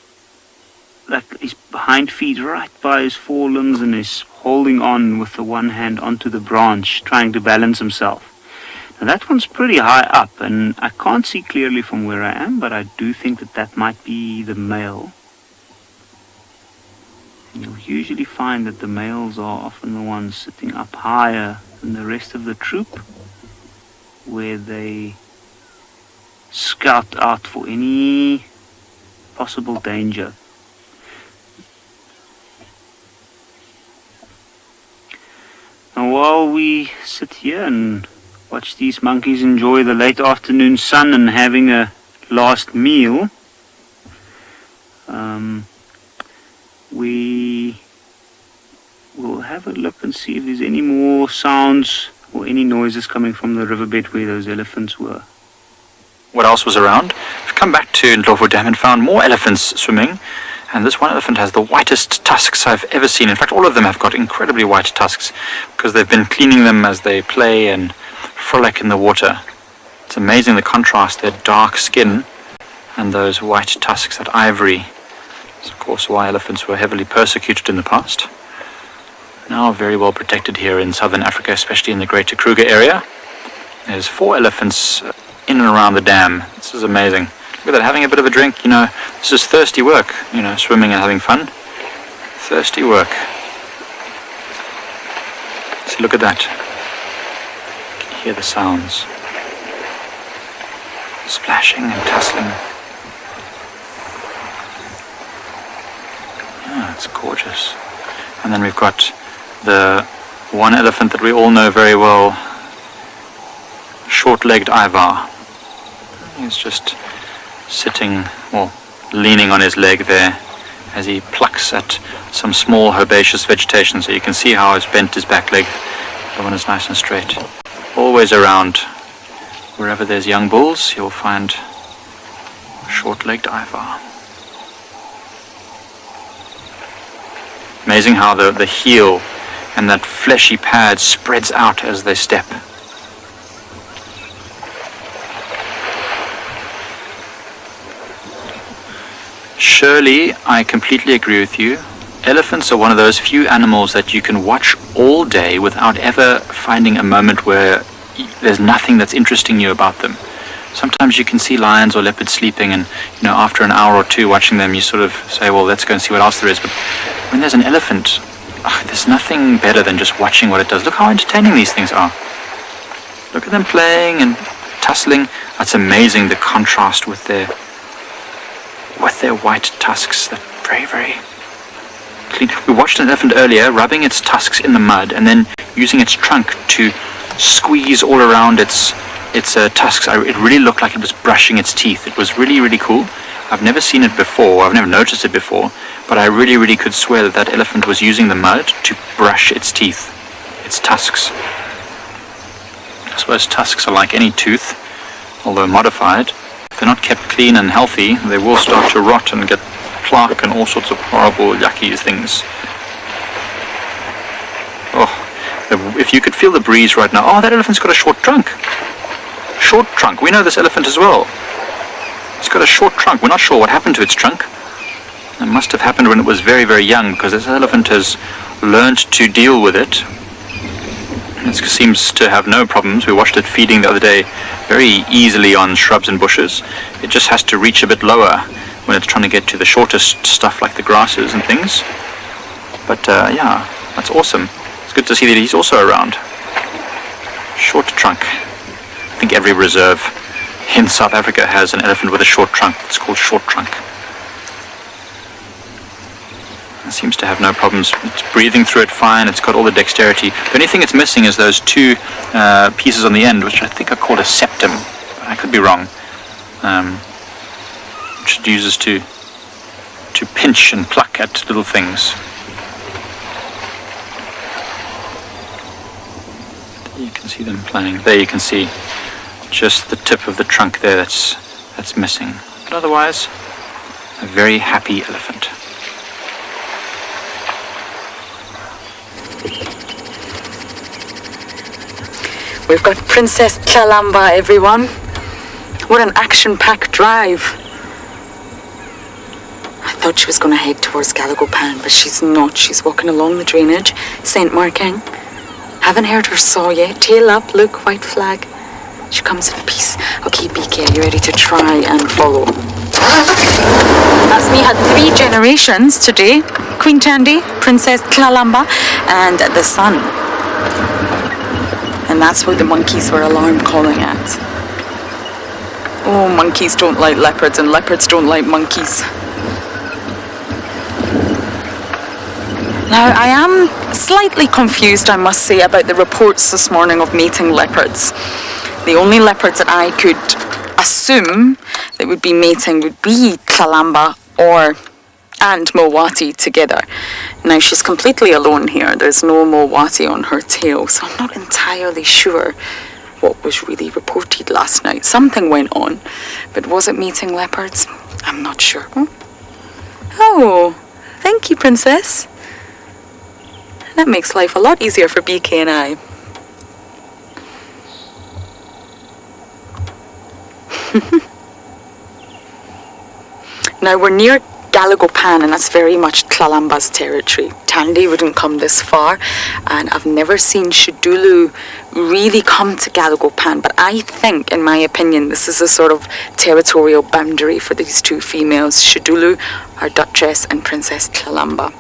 that his hind feet right by his forelimbs, and is holding on with the one hand onto the branch, trying to balance himself. Now that one's pretty high up, and I can't see clearly from where I am, but I do think that that might be the male. And you'll usually find that the males are often the ones sitting up higher than the rest of the troop, where they scout out for any possible danger. Now while we sit here and watch these monkeys enjoy the late afternoon sun and having a last meal, we will have a look and see if there's any more sounds or any noises coming from the riverbed where those elephants were. What else was around? We've come back to Ndlovu Dam and found more elephants swimming, and this one elephant has the whitest tusks I've ever seen. In fact, all of them have got incredibly white tusks because they've been cleaning them as they play and frolic in the water. It's amazing the contrast, their dark skin and those white tusks, that ivory. It's of course why elephants were heavily persecuted in the past. Now very well protected here in southern Africa, especially in the Greater Kruger area. There's 4 elephants in and around the dam. This is amazing. Look at that, having a bit of a drink, this is thirsty work, swimming and having fun. Thirsty work. See, look at that. You can hear the sounds. Splashing and tussling. Oh, it's gorgeous. And then we've got the one elephant that we all know very well, short-legged Ivar. He's just sitting, or leaning on his leg there as he plucks at some small herbaceous vegetation, so you can see how he's bent his back leg. The one is nice and straight. Always around, wherever there's young bulls, you'll find short-legged Ivar. Amazing how the heel and that fleshy pad spreads out as they step. Surely, I completely agree with you. Elephants are one of those few animals that you can watch all day without ever finding a moment where there's nothing that's interesting you about them. Sometimes you can see lions or leopards sleeping, and after an hour or two watching them, you sort of say, well, let's go and see what else there is. But when there's an elephant, there's nothing better than just watching what it does. Look how entertaining these things are. Look at them playing and tussling. That's amazing, the contrast with their white tusks. They're very, very clean. We watched an elephant earlier rubbing its tusks in the mud and then using its trunk to squeeze all around its tusks. It really looked like it was brushing its teeth. It was really, really cool. I've never seen it before. I've never noticed it before, but I really, really could swear that elephant was using the mud to brush its teeth, its tusks. I suppose tusks are like any tooth, although modified. If they're not kept clean and healthy, they will start to rot and get plaque and all sorts of horrible, yucky things. Oh, if you could feel the breeze right now. Oh, that elephant's got a short trunk. Short trunk. We know this elephant as well. It's got a short trunk. We're not sure what happened to its trunk. It must have happened when it was very, very young, because this elephant has learned to deal with it. It seems to have no problems. We watched it feeding the other day very easily on shrubs and bushes. It just has to reach a bit lower when it's trying to get to the shortest stuff like the grasses and things. But yeah, That's awesome. It's good to see that he's also around. Short trunk. I think every reserve in South Africa has an elephant with a short trunk. It's called short trunk. It seems to have no problems. It's breathing through it fine. It's got all the dexterity. The only thing it's missing is those two pieces on the end, which I think are called a septum. I could be wrong. Which it uses to pinch and pluck at little things. You can see them playing. There you can see just the tip of the trunk there that's missing. But otherwise, a very happy elephant. We've got Princess Tlalamba, everyone. What an action-packed drive. I thought she was going to head towards Galagopan, but she's not. She's walking along the drainage, scent marking. Haven't heard her saw yet. Tail up, look, white flag. She comes in peace. Okay, BK, are you ready to try and follow? Asmi had 3 generations today. Queen Chandi, Princess Tlalamba, and the son. And that's what the monkeys were alarm calling at. Oh, monkeys don't like leopards, and leopards don't like monkeys. Now, I am slightly confused, I must say, about the reports this morning of mating leopards. The only leopards that I could assume that would be mating would be Tlalamba and Mowati together. Now, she's completely alone here. There's no Mowati on her tail, so I'm not entirely sure what was really reported last night. Something went on, but was it mating leopards? I'm not sure. Oh, thank you, Princess. That makes life a lot easier for BK and I. Now we're near Galagopan, and that's very much Tlalamba's territory. Chandi wouldn't come this far, and I've never seen Shidulu really come to Galagopan, but I think, in my opinion, this is a sort of territorial boundary for these two females, Shidulu, our Duchess, and Princess Tlalamba.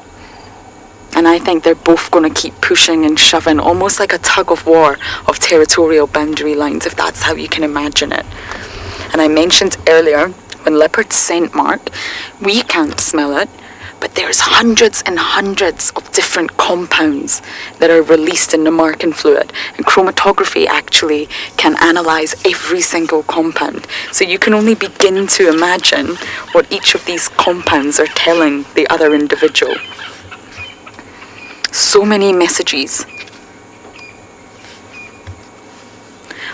And I think they're both going to keep pushing and shoving, almost like a tug of war of territorial boundary lines, if that's how you can imagine it. And I mentioned earlier, when leopards scent mark, we can't smell it, but there's hundreds and hundreds of different compounds that are released in the marking fluid. And chromatography actually can analyze every single compound. So you can only begin to imagine what each of these compounds are telling the other individual. So many messages.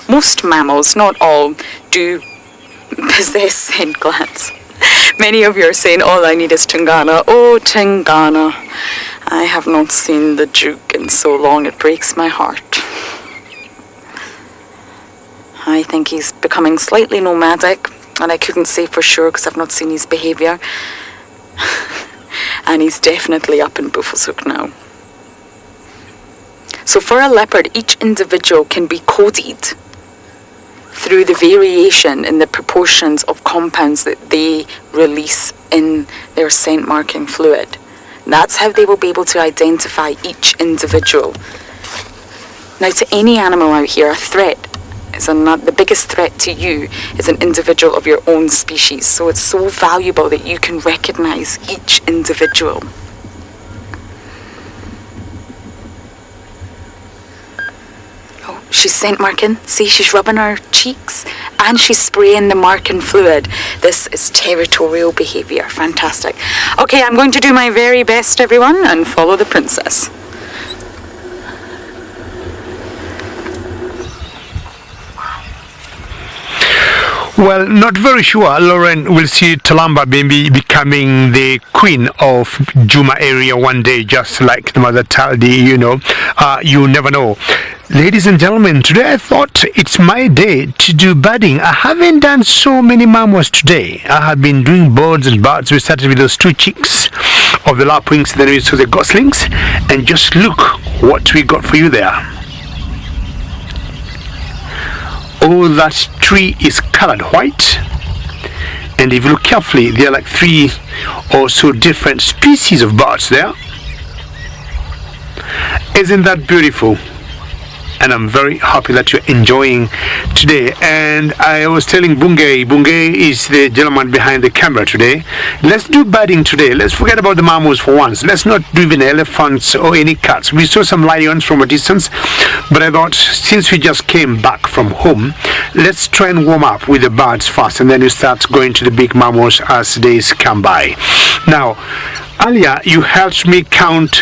Most mammals, not all, do possess scent glands. Many of you are saying, all I need is Tingana. Oh, Tingana. I have not seen the Duke in so long, it breaks my heart. I think he's becoming slightly nomadic, and I couldn't say for sure because I've not seen his behaviour. And he's definitely up in Buffelshoek now. So for a leopard, each individual can be coded through the variation in the proportions of compounds that they release in their scent marking fluid. That's how they will be able to identify each individual. Now, to any animal out here, a threat is the biggest threat to you is an individual of your own species. So it's so valuable that you can recognize each individual. She's scent marking. See, she's rubbing her cheeks and she's spraying the marking fluid. This is territorial behaviour. Fantastic. Okay, I'm going to do my very best, everyone, and follow the princess. Well, not very sure. Lauren will see Tlalamba maybe becoming the queen of Djuma area one day, just like the mother Taldi, you never know. Ladies and gentlemen, today I thought it's my day to do birding. I haven't done so many mammals today. I have been doing birds and birds. We started with those 2 chicks of the lapwings, then we saw the goslings, and just look what we got for you there. All that tree is colored white, and if you look carefully, there are like 3 or so different species of birds there. Isn't that beautiful? And I'm very happy that you're enjoying today. And I was telling Bungay is the gentleman behind the camera today. Let's do birding today. Let's forget about the mammals for once. Let's not do even elephants or any cats. We saw some lions from a distance, but I thought since we just came back from home, let's try and warm up with the birds first, and then we start going to the big mammals as days come by. Now, earlier you helped me count.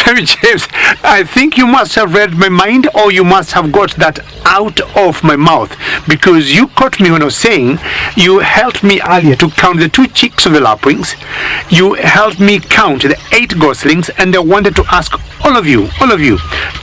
James, I think you must have read my mind, or you must have got that out of my mouth, because you caught me when I was saying you helped me earlier to count the 2 chicks of the lapwings. You helped me count the 8 goslings, and I wanted to ask all of you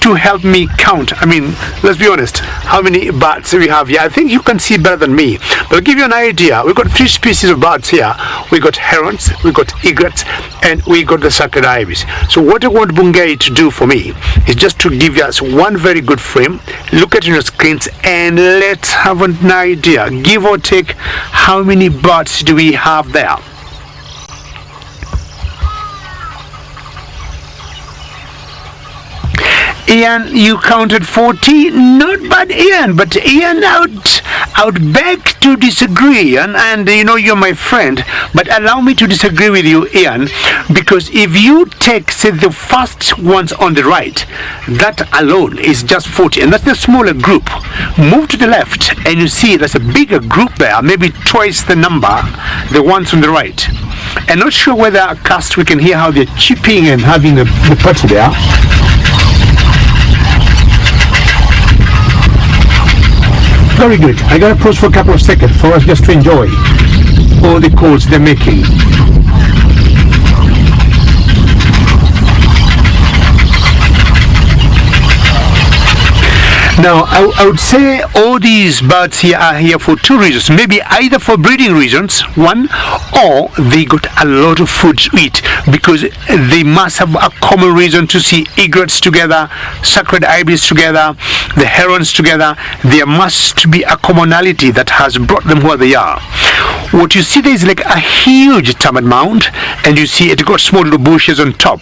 to help me count. I mean, let's be honest, how many birds we have here? I think you can see better than me, but I'll give you an idea. We've got 3 species of birds here. We got herons, we got egrets, and we got the sacred ibis. So what I want Bungay to do for me is just to give us one very good frame, look at your screens, and let's have an idea, give or take, how many birds do we have there? Ian, you counted 40. Not bad, Ian, but Ian, I would beg to disagree, and you know you're my friend, but allow me to disagree with you, Ian, because if you take, say, the first ones on the right, that alone is just 40, and that's the smaller group. Move to the left, and you see there's a bigger group there, maybe twice the number, the ones on the right. I'm not sure whether cast we can hear how they're chipping and having the party there. Very good. I gotta pause for a couple of seconds for us just to enjoy all the calls they're making. Now, I would say all these birds here are here for 2 reasons. Maybe either for breeding reasons, one, or they got a lot of food to eat, because they must have a common reason to see egrets together, sacred ibis together, the herons together. There must be a commonality that has brought them where they are. What you see there is like a huge termite mound, and you see it got small little bushes on top.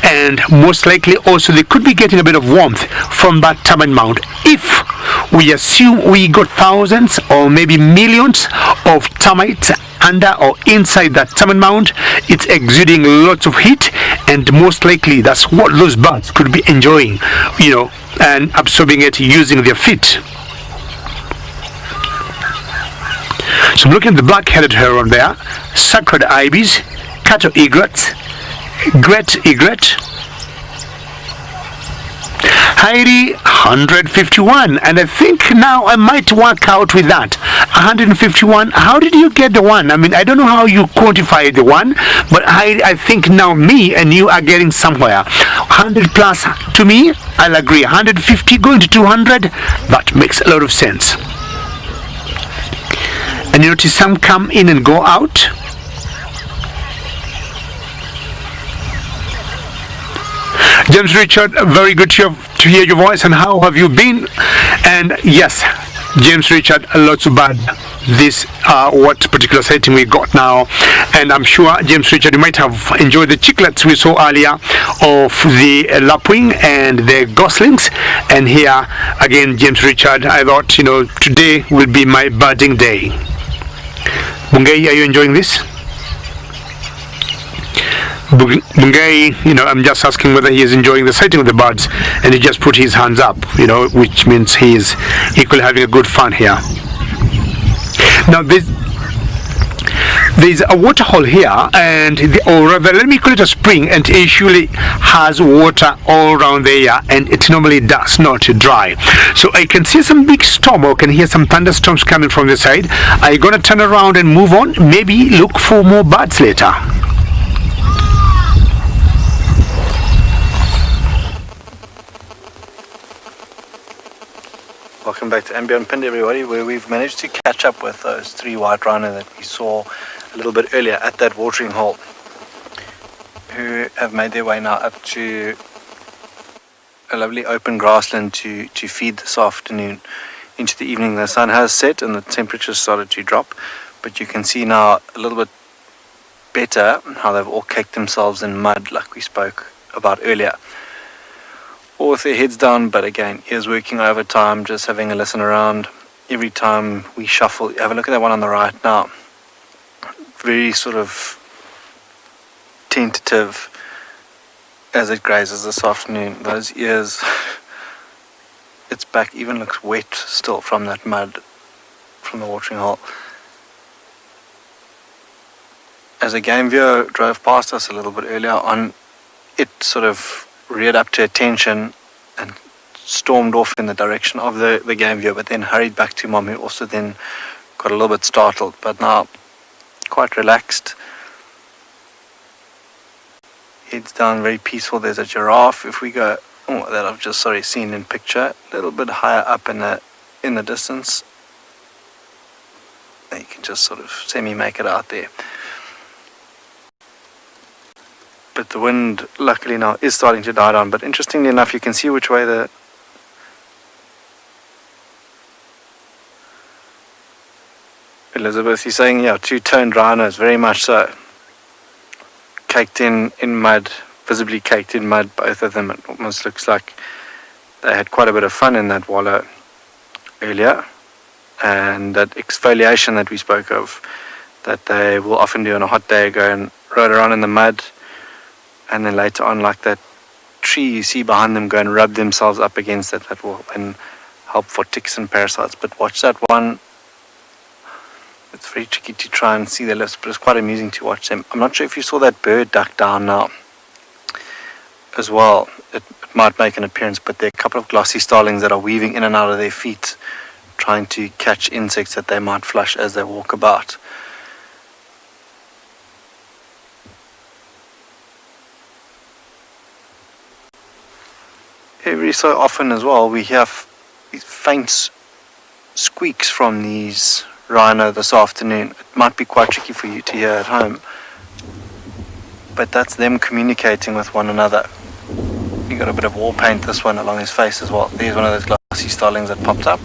And most likely also they could be getting a bit of warmth from that termite mound. If we assume we got thousands or maybe millions of termites under or inside that termite mound, it's exuding lots of heat, and most likely that's what those birds could be enjoying, you know, and absorbing it using their feet. So I'm looking at the black-headed heron there, sacred ibis, cattle egret, great egret, Heidi 151, and I think now I might work out with that 151. How did you get the 1? I mean, I don't know how you quantify the 1, but I think now me and you are getting somewhere. 100 plus to me, I'll agree. 150 going to 200, that makes a lot of sense. And you notice some come in and go out. James Richard, very good to hear your voice, and how have you been? And yes, James Richard, lots of bad. This what particular setting we got now, and I'm sure James Richard, you might have enjoyed the chicklets we saw earlier of the lapwing and the goslings. And here again, James Richard, I thought, you know, today will be my birding day. Bungay, are you enjoying this? Bungay, you know, I'm just asking whether he is enjoying the sighting of the birds, and he just put his hands up, you know, which means he is equally having a good fun here. Now there's a waterhole here, and or rather, let me call it a spring, and it usually has water all around the area, and it normally does not dry. So I can see some big storm, or can hear some thunderstorms coming from the side. I'm gonna turn around and move on, maybe look for more birds later. Welcome back to Ambient Pind, everybody, where we've managed to catch up with those 3 white rhino that we saw a little bit earlier at that watering hole, who have made their way now up to a lovely open grassland to feed this afternoon. Into the evening, the sun has set and the temperatures started to drop, but you can see now a little bit better how they've all caked themselves in mud like we spoke about earlier. All with their heads down, but again, ears working overtime, just having a listen around. Every time we shuffle, have a look at that one on the right now. Very sort of tentative as it grazes this afternoon. Those ears, its back even looks wet still from that mud from the watering hole. As a game viewer drove past us a little bit earlier on, it sort of reared up to attention and stormed off in the direction of the game viewer, but then hurried back to Mom, who also then got a little bit startled, but now quite relaxed. Heads down, very peaceful. There's a giraffe. If we go, that I've just seen in picture, a little bit higher up in the distance. You can just sort of semi-make it out there. But the wind, luckily now, is starting to die down. But interestingly enough, you can see which way the Elizabeth is saying, yeah, two-toned rhinos, very much so. Caked in mud, visibly caked in mud, both of them. It almost looks like they had quite a bit of fun in that wallow earlier. And that exfoliation that we spoke of, that they will often do on a hot day, go and roll around in the mud, and then later on, like that tree you see behind them, go and rub themselves up against it. That will and help for ticks and parasites. But watch that one. It's very tricky to try and see their lips, but it's quite amusing to watch them. I'm not sure if you saw that bird duck down now as well. It might make an appearance, but there are a couple of glossy starlings that are weaving in and out of their feet, trying to catch insects that they might flush as they walk about. Every so often as well, we hear these faint squeaks from these rhino this afternoon. It might be quite tricky for you to hear at home, but that's them communicating with one another. You got a bit of war paint, this one along his face as well. There's one of those glossy starlings that popped up.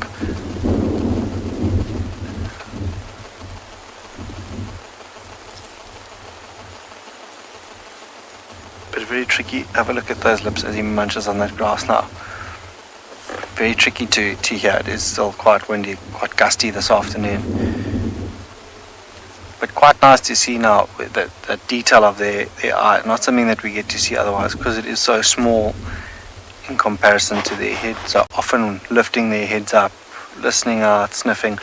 But very tricky. Have a look at those lips as he munches on that grass now. Very tricky to hear. It is still quite windy, quite gusty this afternoon. But quite nice to see now with the detail of their eye. Not something that we get to see otherwise, because it is so small in comparison to their head. So often lifting their heads up, listening out, sniffing.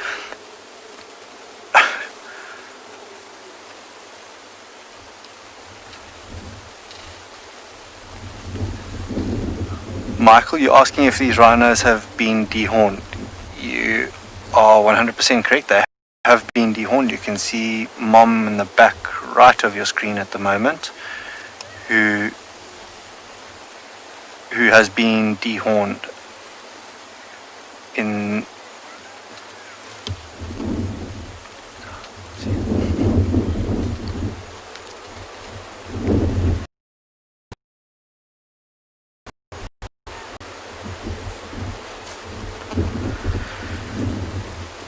Michael, you're asking if these rhinos have been dehorned. You are 100% correct. They have been dehorned. You can see Mom in the back right of your screen at the moment, who has been dehorned in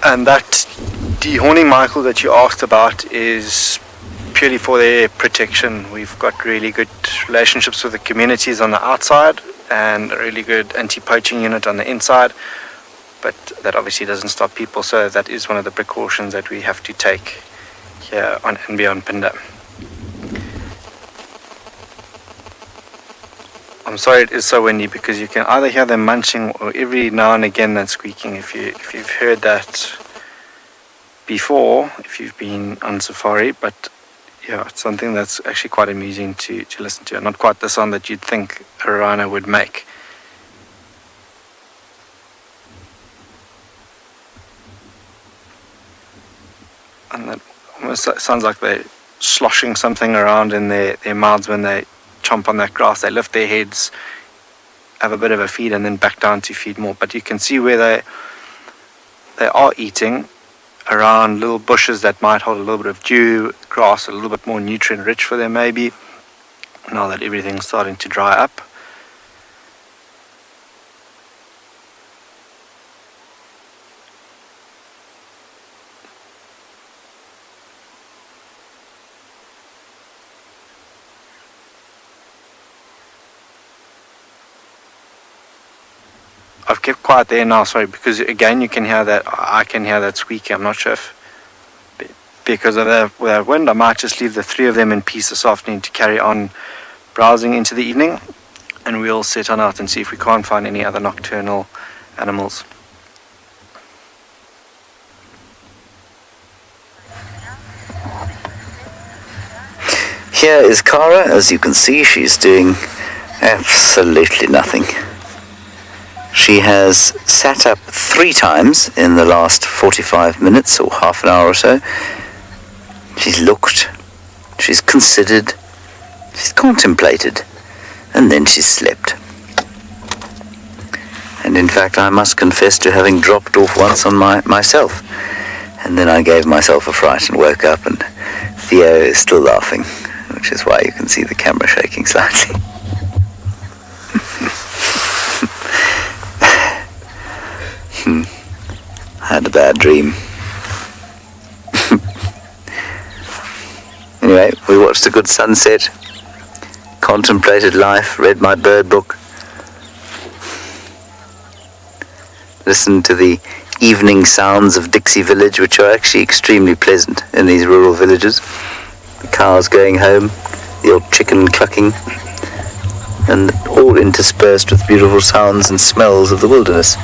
and that dehorning, Michael, that you asked about is purely for their protection. We've got really good relationships with the communities on the outside and a really good anti-poaching unit on the inside, but that obviously doesn't stop people, so that is one of the precautions that we have to take here on and beyond Phinda. I'm sorry it is so windy, because you can either hear them munching or every now and again that squeaking. If you've heard that before, if you've been on safari, but yeah, it's something that's actually quite amusing to listen to, and not quite the sound that you'd think a rhino would make. And that almost sounds like they're sloshing something around in their mouths when they chomp on that grass. They lift their heads, have a bit of a feed, and then back down to feed more. But you can see where they are eating around little bushes that might hold a little bit of dew, grass a little bit more nutrient rich for them maybe, now that everything's starting to dry up. kept quiet there now, sorry, because again you can hear that, I can hear that squeaking. I'm not sure if because of the wind, I might just leave the three of them in peace this afternoon to carry on browsing into the evening, and we'll set on out and see if we can't find any other nocturnal animals. Here is Cara. As you can see, she's doing absolutely nothing. She has sat up 3 times in the last 45 minutes or half an hour or so. She's looked, she's considered, she's contemplated, and then she's slept. And in fact, I must confess to having dropped off once on myself. And then I gave myself a fright and woke up, and Theo is still laughing, which is why you can see the camera shaking slightly. I had a bad dream. Anyway, we watched a good sunset, contemplated life, read my bird book, listened to the evening sounds of Dixie Village, which are actually extremely pleasant in these rural villages. The cows going home, the old chicken clucking, and all interspersed with beautiful sounds and smells of the wilderness.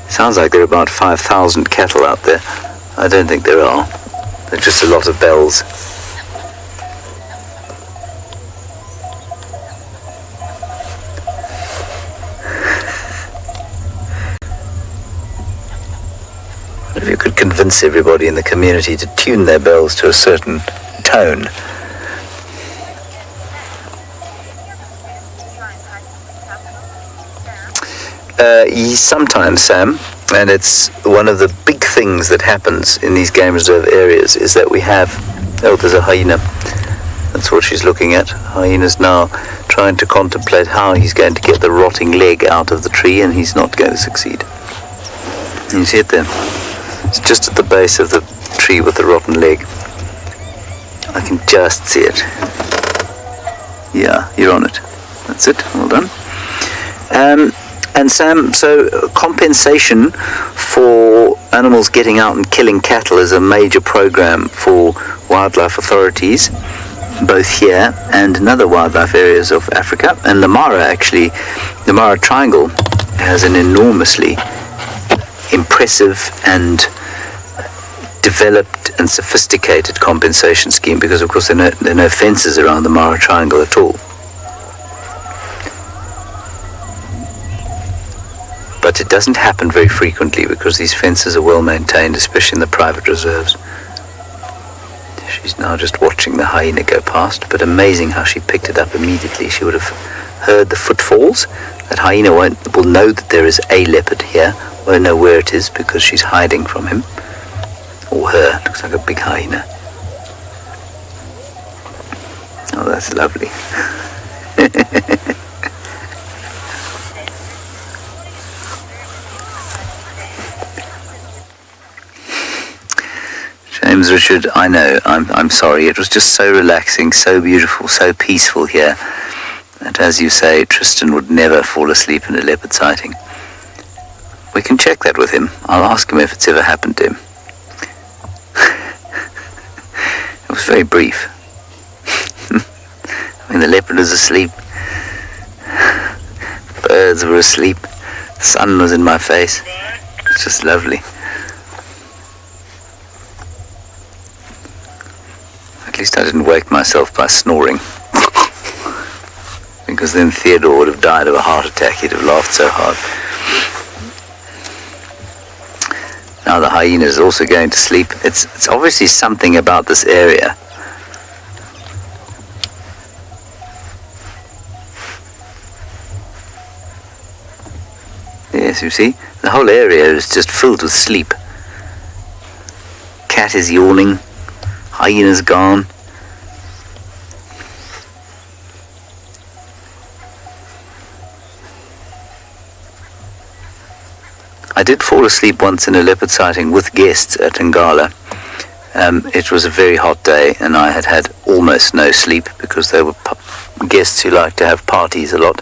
Sounds like there are about 5,000 cattle out there. I don't think there are. There's just a lot of bells. If you could convince everybody in the community to tune their bells to a certain tone. Sometimes, Sam, and it's one of the big things that happens in these game reserve areas is that we have, oh, there's a hyena. That's what she's looking at. Hyena's now trying to contemplate how he's going to get the rotting leg out of the tree, and he's not going to succeed. You see it there? It's just at the base of the tree with the rotten leg. I can just see it. Yeah, you're on it. That's it. Well done. And Sam, so compensation for animals getting out and killing cattle is a major program for wildlife authorities, both here and in other wildlife areas of Africa. And the Mara Triangle has an enormously impressive and developed and sophisticated compensation scheme, because of course there are no fences around the Mara Triangle at all. But it doesn't happen very frequently because these fences are well maintained, especially in the private reserves. She's now just watching the hyena go past, but amazing how she picked it up immediately. She would have heard the footfalls. That hyena will know that there is a leopard here, won't know where it is because she's hiding from him. Or her, looks like a big hyena. Oh, that's lovely. James Richard, I know, I'm sorry. It was just so relaxing, so beautiful, so peaceful here that, as you say, Tristan would never fall asleep in a leopard sighting. We can check that with him. I'll ask him if it's ever happened to him. It was very brief. I mean, the leopard was asleep. Birds were asleep. The sun was in my face. It's just lovely. At least I didn't wake myself by snoring. Because then Theodore would have died of a heart attack. He'd have laughed so hard. Now the hyena is also going to sleep. It's obviously something about this area. Yes, you see? The whole area is just filled with sleep. Cat is yawning. Hyena's gone. I did fall asleep once in a leopard sighting with guests at Ngala. It was a very hot day and I had had almost no sleep because they were guests who like to have parties a lot.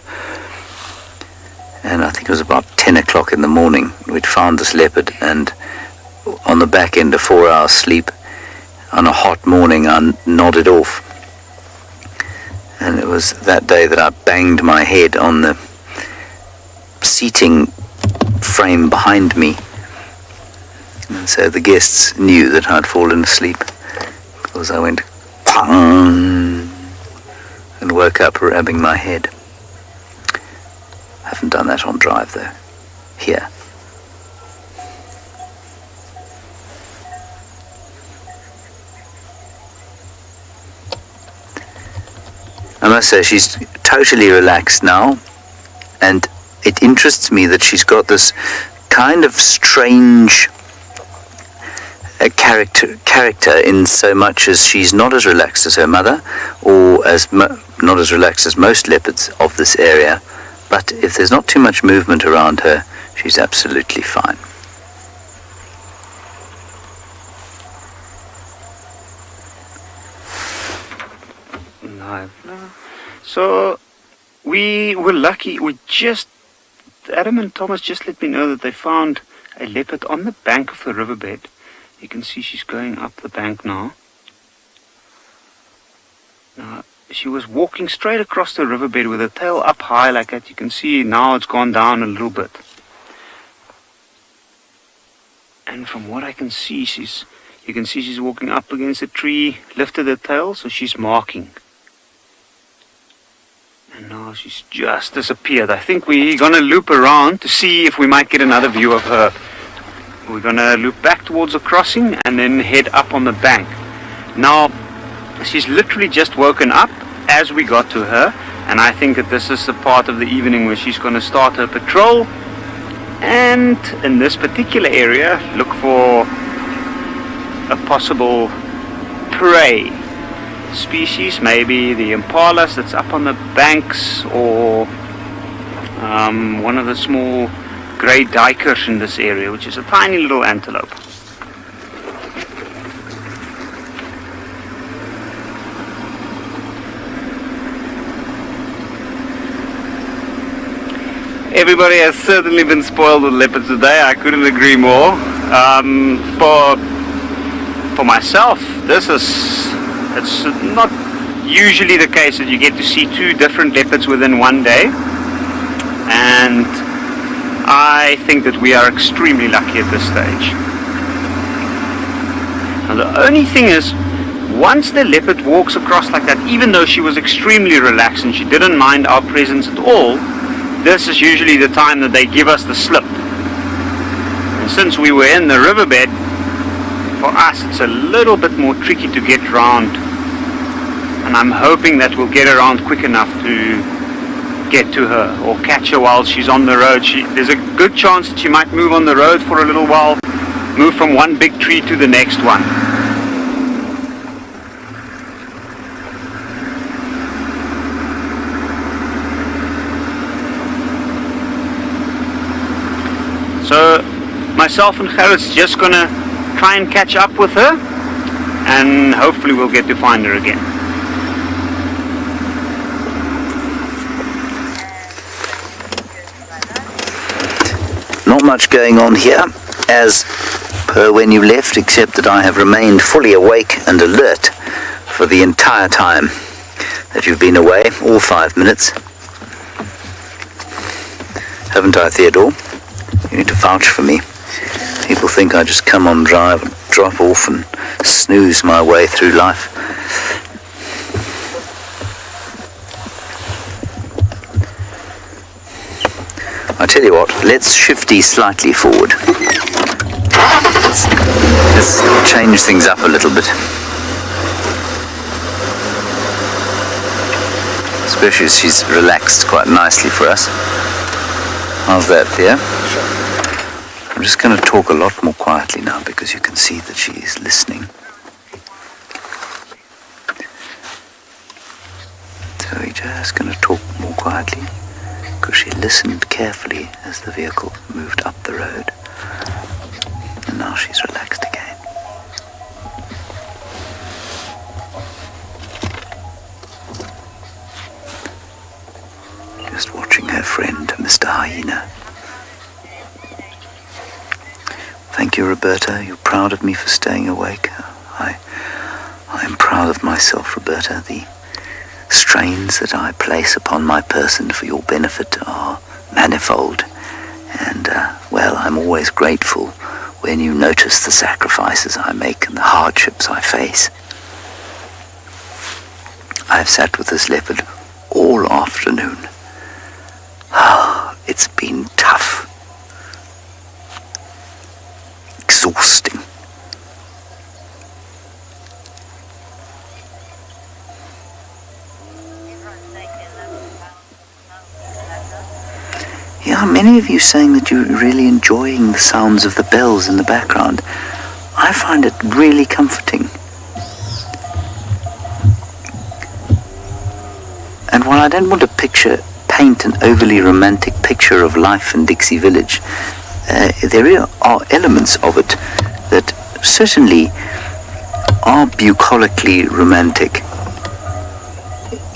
And I think it was about 10 o'clock in the morning we'd found this leopard, and on the back end of 4 hours sleep on a hot morning I nodded off. And it was that day that I banged my head on the seating frame behind me. And so the guests knew that I'd fallen asleep because I went pong and woke up rubbing my head. I haven't done that on drive though. Here. I must say she's totally relaxed now, and it interests me that she's got this kind of strange character in so much as she's not as relaxed as her mother, or not as relaxed as most leopards of this area, but if there's not too much movement around her, she's absolutely fine. So we were lucky. Adam and Thomas just let me know that they found a leopard on the bank of the riverbed. You can see she's going up the bank now. Now, she was walking straight across the riverbed with her tail up high like that. You can see now it's gone down a little bit. And from what I can see, you can see she's walking up against a tree, lifted her tail, so she's marking. And now she's just disappeared. I think we're going to loop around to see if we might get another view of her. We're going to loop back towards the crossing and then head up on the bank. Now, she's literally just woken up as we got to her, and I think that this is the part of the evening where she's going to start her patrol. And in this particular area, look for a possible prey species, maybe the impalas that's up on the banks, or one of the small grey duikers in this area, which is a tiny little antelope. Everybody has certainly been spoiled with leopards today. I couldn't agree more. For myself, it's not usually the case that you get to see two different leopards within one day, and I think that we are extremely lucky at this stage. Now the only thing is, once the leopard walks across like that, even though she was extremely relaxed and she didn't mind our presence at all, this is usually the time that they give us the slip. And since we were in the riverbed, for us it's a little bit more tricky to get round, and I'm hoping that we'll get around quick enough to get to her or catch her while she's on the road. There's a good chance that she might move on the road for a little while, move from one big tree to the next one. So myself and Gerrit's just gonna try and catch up with her, and hopefully we'll get to find her again. Not much going on here, as per when you left, except that I have remained fully awake and alert for the entire time that you've been away, all 5 minutes. Haven't I, Theodore? You need to vouch for me. People think I just come on drive and drop off and snooze my way through life. I tell you what, let's shifty slightly forward. Let's change things up a little bit. Especially as she's relaxed quite nicely for us. How's that, Thea? I'm just going to talk a lot more quietly now because you can see that she is listening. So we're just going to talk more quietly because she listened carefully as the vehicle moved up the road. And now she's relaxed again. Just watching her friend, Mr. Hyena. Thank you, Roberta. You're proud of me for staying awake. I am proud of myself, Roberta. The strains that I place upon my person for your benefit are manifold. And, well, I'm always grateful when you notice the sacrifices I make and the hardships I face. I've sat with this leopard all afternoon. It's been tough. Exhausting. Yeah, many of you saying that you're really enjoying the sounds of the bells in the background. I find it really comforting. And while I don't want to paint an overly romantic picture of life in Dixie Village, there are elements of it that certainly are bucolically romantic.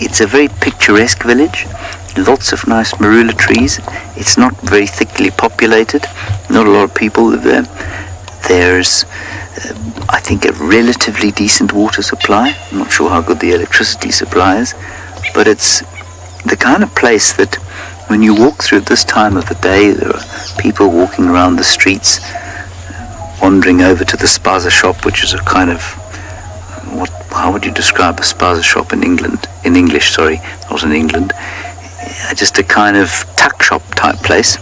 It's a very picturesque village, lots of nice marula trees. It's not very thickly populated, not a lot of people live there. There's, I think, a relatively decent water supply. I'm not sure how good the electricity supply is, but it's the kind of place that when you walk through at this time of the day, there are people walking around the streets, wandering over to the spaza shop, which is a kind of, how would you describe a spaza shop in England? In English, sorry, not in England. Just a kind of tuck shop type place.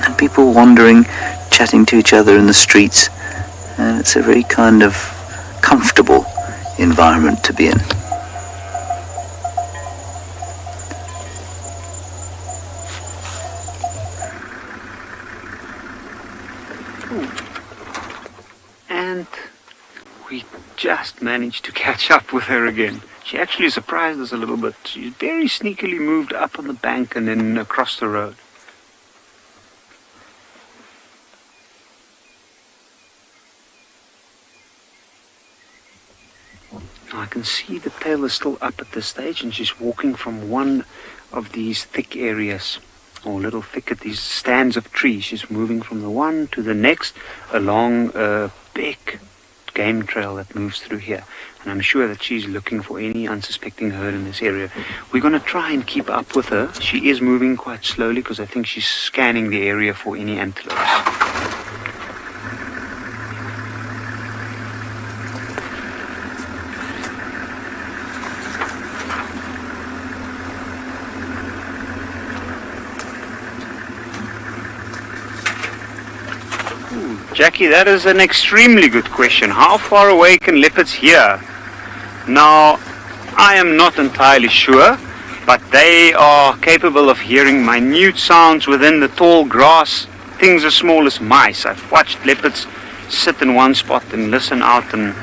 And people wandering, chatting to each other in the streets. And it's a very kind of comfortable environment to be in. And we just managed to catch up with her again. She actually surprised us a little bit. She very sneakily moved up on the bank and then across the road. Now I can see the tail is still up at this stage, and she's walking from one of these thick areas, or little thicket, these stands of trees. She's moving from the one to the next along a big game trail that moves through here. And I'm sure that she's looking for any unsuspecting herd in this area. We're going to try and keep up with her. She is moving quite slowly because I think she's scanning the area for any antelopes. Jackie, that is an extremely good question. How far away can leopards hear? Now, I am not entirely sure, but they are capable of hearing minute sounds within the tall grass, things as small as mice. I've watched leopards sit in one spot and listen out and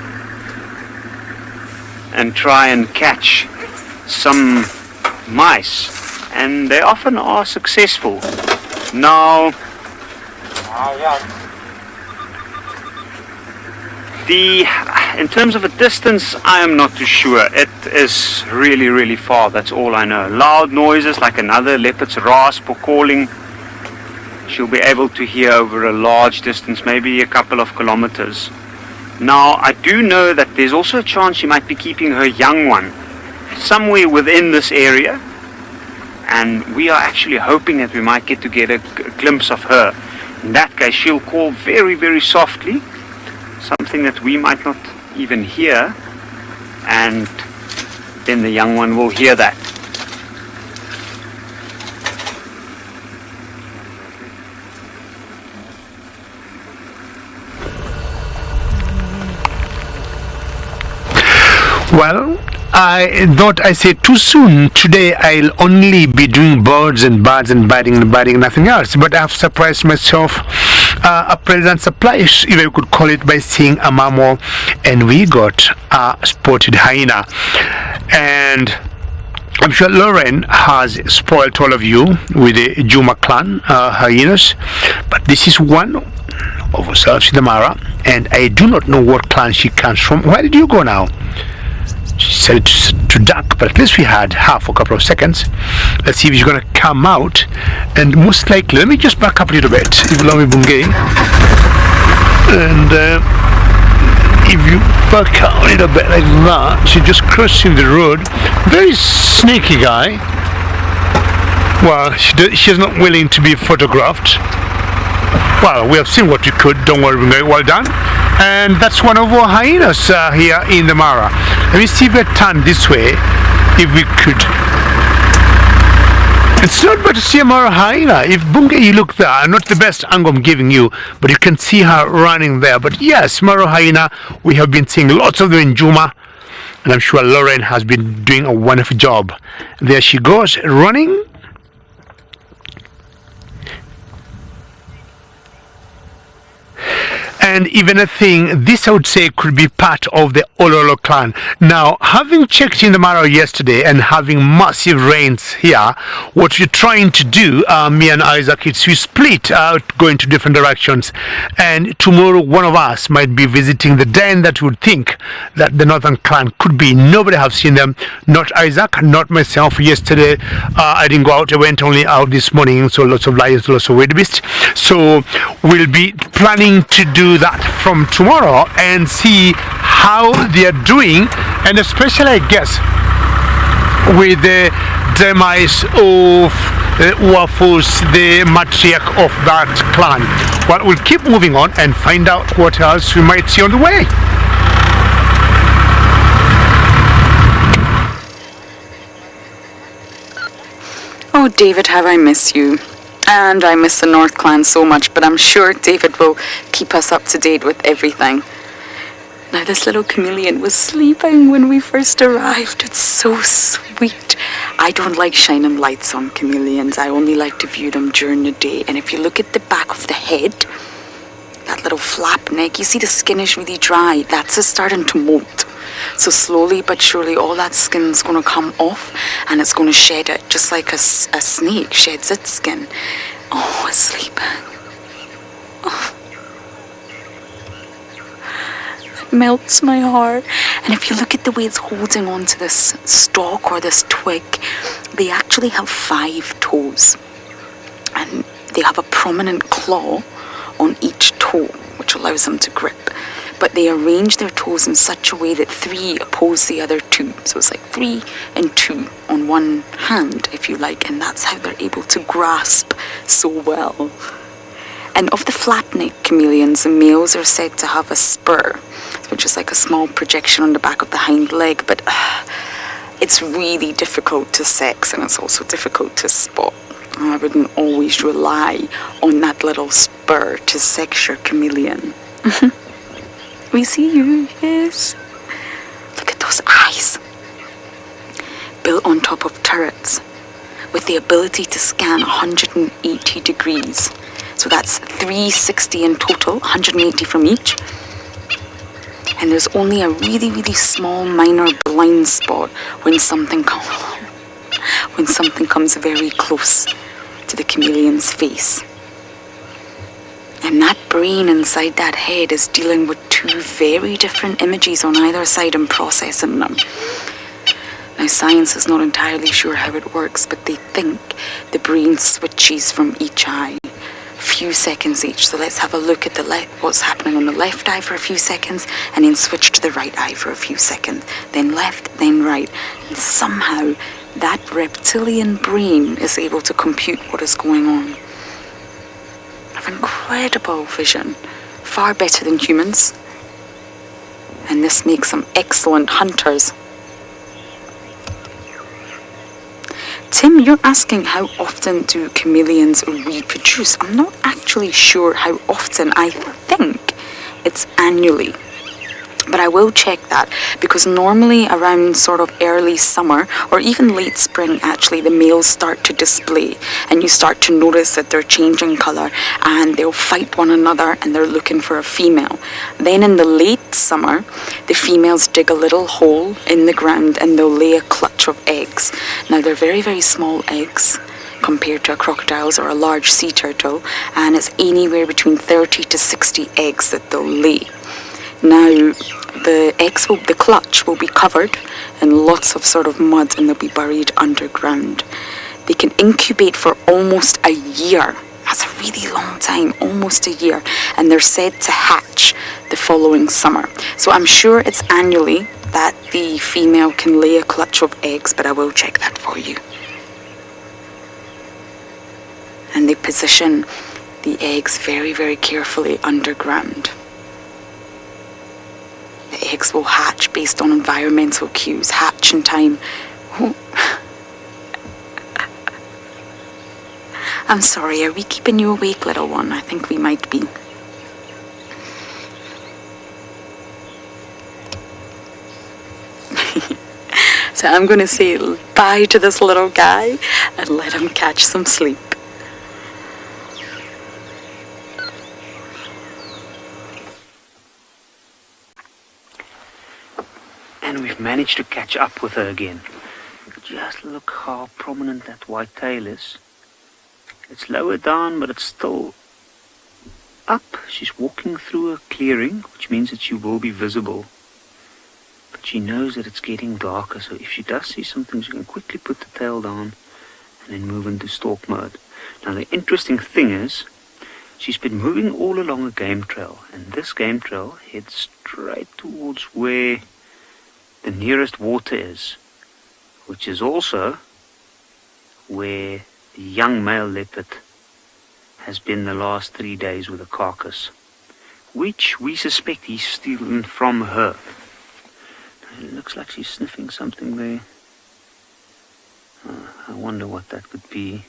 try and catch some mice, and they often are successful. Now, in terms of a distance, I am not too sure. It is really, really far, that's all I know. Loud noises like another leopard's rasp or calling, she'll be able to hear over a large distance, maybe a couple of kilometers. Now, I do know that there's also a chance she might be keeping her young one somewhere within this area, and we are actually hoping that we might get a glimpse of her. In that case, she'll call very, very softly, something that we might not even hear, and then the young one will hear that. Well, I thought I said too soon. Today I'll only be doing birds and biting, nothing else. But I've surprised myself a pleasant surprise, if I could call it, by seeing a mammal, and we got a spotted hyena. And I'm sure Lauren has spoiled all of you with the Juma clan hyenas, but this is one of ourselves in the Mara, and I do not know what clan she comes from. Where did you go now? She said to duck, but at least we had her for a couple of seconds. Let's see if she's going to come out, and most likely, let me just back up a little bit, if you allow me, Bungay. And if you back out a little bit like that, she's just crossing the road. Very sneaky guy. Well, she's not willing to be photographed. Well, we have seen what we could. Don't worry, Bungay. Well done. And that's one of our hyenas here in the Mara. Let me see if we turn this way, if we could. It's not bad to see a Mara hyena. If Bungay, you look there, not the best angle I'm giving you, but you can see her running there. But yes, Mara hyena, we have been seeing lots of them in Juma, and I'm sure Lauren has been doing a wonderful job. There she goes, running. And even a thing, this I would say could be part of the Ololo clan. Now, having checked in the Mara yesterday and having massive rains here, what we're trying to do, me and Isaac, is we split out, going to different directions. And tomorrow, one of us might be visiting the den that would think that the Northern clan could be. Nobody have seen them, not Isaac, not myself. Yesterday, I didn't go out. I went only out this morning, so lots of lions, lots of wildebeest. So we'll be planning to do that from tomorrow and see how they are doing, and especially I guess with the demise of Waffles, the matriarch of that clan. Well, we'll keep moving on and find out what else we might see on the way. Oh, David, how I miss you. And I miss the North Clan so much, but I'm sure David will keep us up to date with everything. Now, this little chameleon was sleeping when we first arrived. It's so sweet. I don't like shining lights on chameleons. I only like to view them during the day. And if you look at the back of the head, that little flap neck, you see the skin is really dry. That's it starting to molt. So slowly but surely all that skin's going to come off and it's going to shed it, just like a snake sheds its skin. Oh, it's sleeping. Oh. It melts my heart. And if you look at the way it's holding on to this stalk or this twig, they actually have 5 toes. And they have a prominent claw on each toe, which allows them to grip. But they arrange their toes in such a way that 3 oppose the other 2. So it's like 3 and 2 on one hand, if you like, and that's how they're able to grasp so well. And of the flat-necked chameleons, the males are said to have a spur, which is like a small projection on the back of the hind leg, but it's really difficult to sex, and it's also difficult to spot. I wouldn't always rely on that little spur to sex your chameleon. We see you, yes. Look at those eyes. Built on top of turrets, with the ability to scan 180 degrees. So that's 360 in total, 180 from each. And there's only a really, really small minor blind spot when something comes very close to the chameleon's face. And that brain inside that head is dealing with 2 very different images on either side and processing them. Now, science is not entirely sure how it works, but they think the brain switches from each eye a few seconds each. So let's have a look at what's happening on the left eye for a few seconds, and then switch to the right eye for a few seconds. Then left, then right. And somehow that reptilian brain is able to compute what is going on. Incredible vision, far better than humans, and this makes them excellent hunters. Tim, you're asking how often do chameleons reproduce. I'm not actually sure how often. I think it's annually. But I will check that, because normally around sort of early summer or even late spring, actually, the males start to display, and you start to notice that they're changing colour and they'll fight one another and they're looking for a female. Then in the late summer, the females dig a little hole in the ground and they'll lay a clutch of eggs. Now they're very, very small eggs compared to a crocodile's or a large sea turtle, and it's anywhere between 30 to 60 eggs that they'll lay. Now, the clutch will be covered in lots of sort of mud and they'll be buried underground. They can incubate for almost a year. That's a really long time, almost a year. And they're said to hatch the following summer. So I'm sure it's annually that the female can lay a clutch of eggs, but I will check that for you. And they position the eggs very, very carefully underground. The eggs will hatch based on environmental cues, hatching time. I'm sorry, are we keeping you awake, little one? I think we might be. So I'm going to say bye to this little guy and let him catch some sleep. And we've managed to catch up with her again. Just look how prominent that white tail is. It's lower down, but it's still up. She's walking through a clearing, which means that she will be visible. But she knows that it's getting darker, so if she does see something, she can quickly put the tail down and then move into stalk mode. Now the interesting thing is, she's been moving all along a game trail, and this game trail heads straight towards where the nearest water is, which is also where the young male leopard has been the last 3 days with a carcass, which we suspect he's stolen from her. It looks like she's sniffing something there. I wonder what that could be.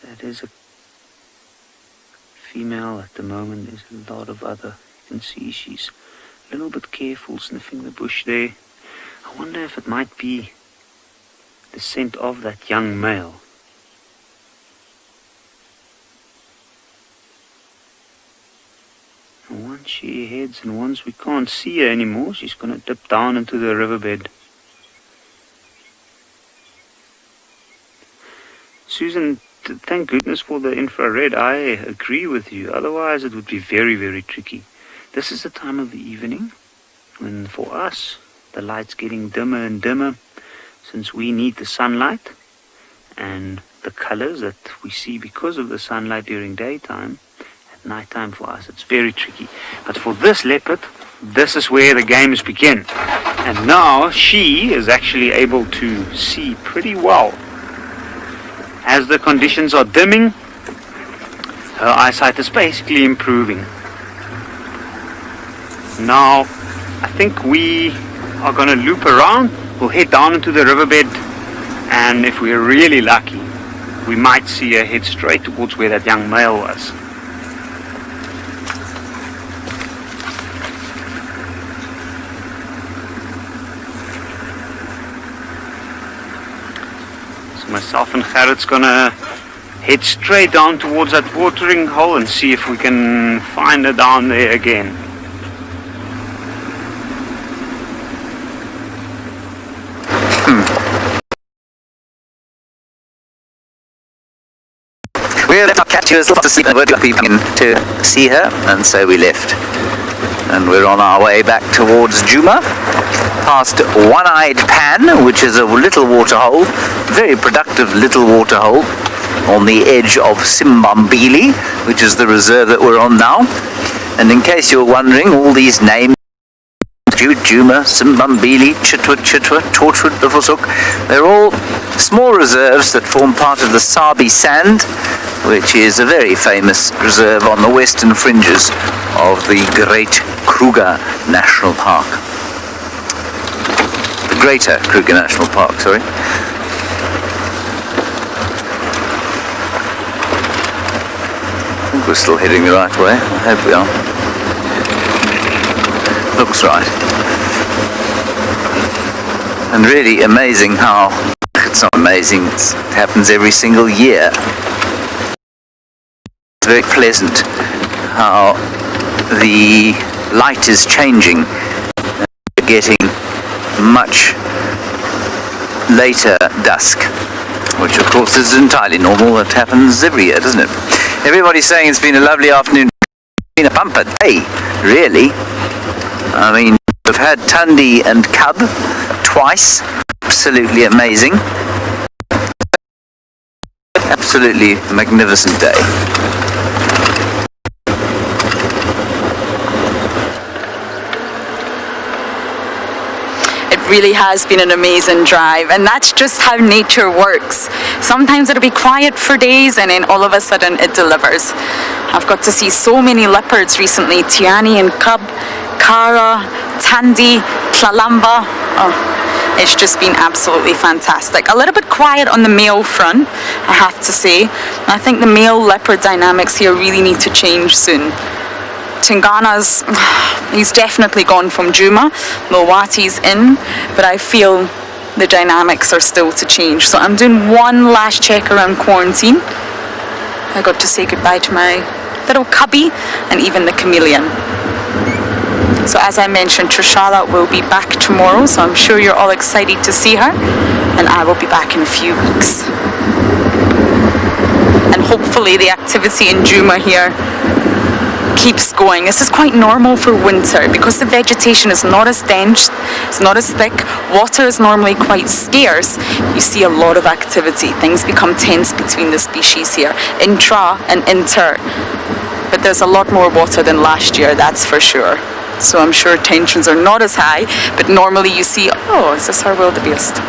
That is a female at the moment. There's a lot of other. You can see she's a little bit careful sniffing the bush there. I wonder if it might be the scent of that young male. And once she heads and once we can't see her anymore, she's going to dip down into the riverbed. Susan, thank goodness for the infrared. I agree with you. Otherwise it would be very, very tricky. This is the time of the evening when for us the light's getting dimmer and dimmer, since we need the sunlight and the colors that we see because of the sunlight during daytime. At nighttime for us it's very tricky. But for this leopard, this is where the games begin. And now she is actually able to see pretty well. As the conditions are dimming, her eyesight is basically improving. Now, I think we are going to loop around. We'll head down into the riverbed, and if we're really lucky, we might see her head straight towards where that young male was. Myself and Gerrit's gonna head straight down towards that watering hole and see if we can find her down there again. We'll let our catchers to see we're going to see her, and so we left. And we're on our way back towards Djuma, past One-Eyed Pan, which is a little waterhole, very productive little waterhole, on the edge of Simbambili, which is the reserve that we're on now. And in case you're wondering, all these names, Djuma, Simbambili, Chitwa, Torchwood, Bifelshoek, they're all small reserves that form part of the Sabi Sand, which is a very famous reserve on the western fringes of the Great Kruger National Park. The Greater Kruger National Park, sorry. think we're still heading the right way. I hope we are. Looks right. And really amazing how, it's not amazing, it happens every single year. It's very pleasant how the light is changing. We're getting much later dusk, which of course is entirely normal. It happens every year, doesn't it? Everybody's saying it's been a lovely afternoon. It's been a bumper day, really. I mean, we've had Tundi and Cub twice. Absolutely amazing. Absolutely magnificent day. Really has been an amazing drive, and that's just how nature works. Sometimes it'll be quiet for days and then all of a sudden it delivers. I've got to see so many leopards recently. Tiani and Cub, Kara, Tandy, Tlalamba. Oh, it's just been absolutely fantastic. A little bit quiet on the male front, I have to say. I think the male leopard dynamics here really need to change soon. Tingana's, he's definitely gone from Djuma. Mlawati's in, but I feel the dynamics are still to change. So I'm doing one last check around quarantine. I got to say goodbye to my little cubby and even the chameleon. So as I mentioned, Trishala will be back tomorrow, so I'm sure you're all excited to see her, and I will be back in a few weeks. And hopefully the activity in Djuma here keeps going. This is quite normal for winter because the vegetation is not as dense, it's not as thick, water is normally quite scarce. You see a lot of activity. Things become tense between the species here, intra and inter. But there's a lot more water than last year, that's for sure. So I'm sure tensions are not as high, but normally you see, oh, is this our wildebeest?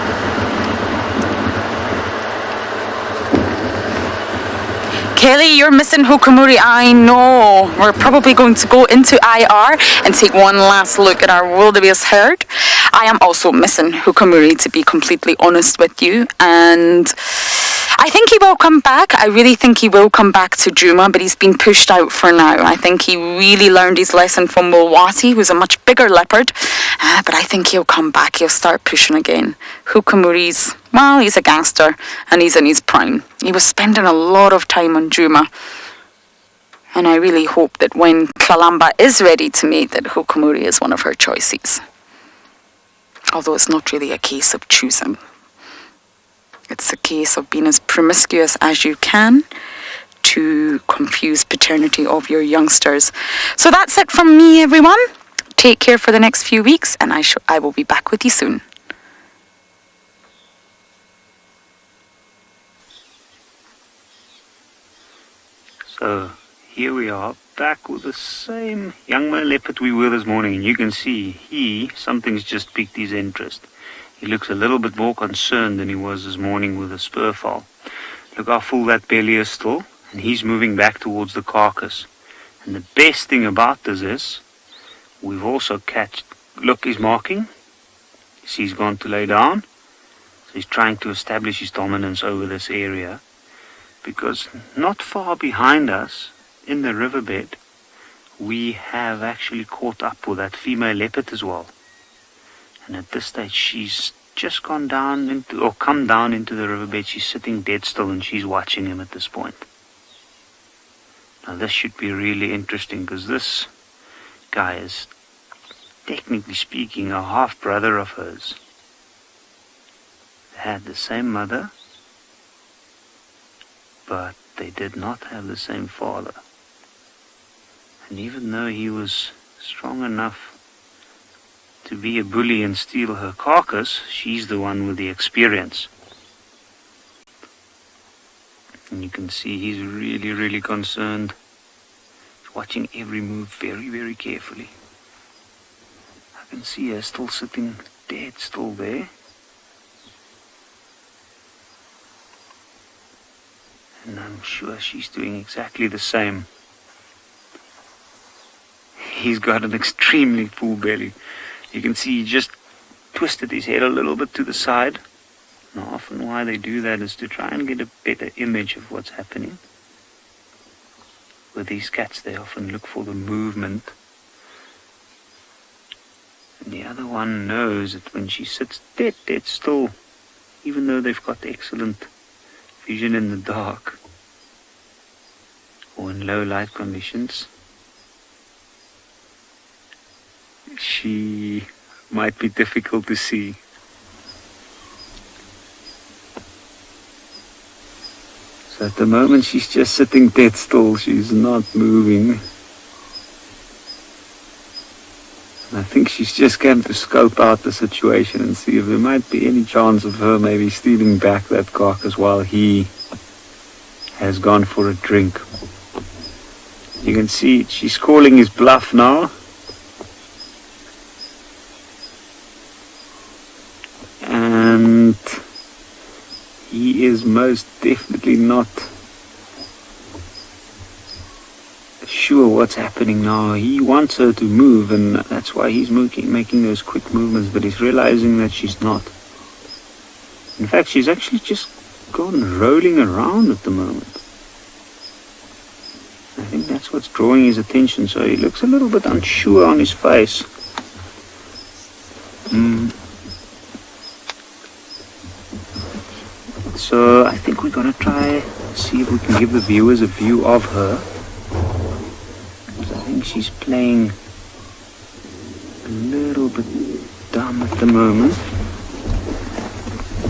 Kelly, you're missing Hukumuri. I know. We're probably going to go into IR and take one last look at our wildebeest herd. I am also missing Hukumuri, to be completely honest with you. And I think he will come back. I really think he will come back to Djuma, but he's been pushed out for now. I think he really learned his lesson from Mlawati, who's a much bigger leopard. But I think he'll come back. He'll start pushing again. Hukumuri's, well, he's a gangster and he's in his prime. He was spending a lot of time on Djuma. And I really hope that when Tlalamba is ready to mate, that Hukumuri is one of her choices. Although it's not really a case of choosing. It's a case of being as promiscuous as you can to confuse paternity of your youngsters. So that's it from me, everyone. Take care for the next few weeks, and I will be back with you soon. So here we are, back with the same young male leopard we were this morning, and you can see something's just piqued his interest. He looks a little bit more concerned than he was this morning with the spur fowl. Look how full that belly is still, and he's moving back towards the carcass. And the best thing about this is, we've also look, he's marking. You see he's gone to lay down. So he's trying to establish his dominance over this area. Because not far behind us, in the riverbed, we have actually caught up with that female leopard as well. And at this stage, she's just come down into the riverbed. She's sitting dead still and she's watching him at this point. Now this should be really interesting because this guy is, technically speaking, a half-brother of hers. They had the same mother, but they did not have the same father. And even though he was strong enough to be a bully and steal her carcass, she's the one with the experience. And you can see he's really, really concerned. He's watching every move very, very carefully. I can see her still sitting dead still there. And I'm sure she's doing exactly the same. He's got an extremely full belly. You can see he just twisted his head a little bit to the side. Now often why they do that is to try and get a better image of what's happening. But with these cats, they often look for the movement. And the other one knows that when she sits dead still, even though they've got excellent vision in the dark or in low light conditions, she might be difficult to see. So at the moment she's just sitting dead still, she's not moving. And I think she's just going to scope out the situation and see if there might be any chance of her maybe stealing back that carcass while he has gone for a drink. You can see she's calling his bluff now. And he is most definitely not sure what's happening now. He wants her to move, and that's why he's making those quick movements, but he's realizing that she's not. In fact, she's actually just gone rolling around at the moment. I think that's what's drawing his attention, so he looks a little bit unsure on his face. So I think we're going to try see if we can give the viewers a view of her. Because I think she's playing a little bit dumb at the moment.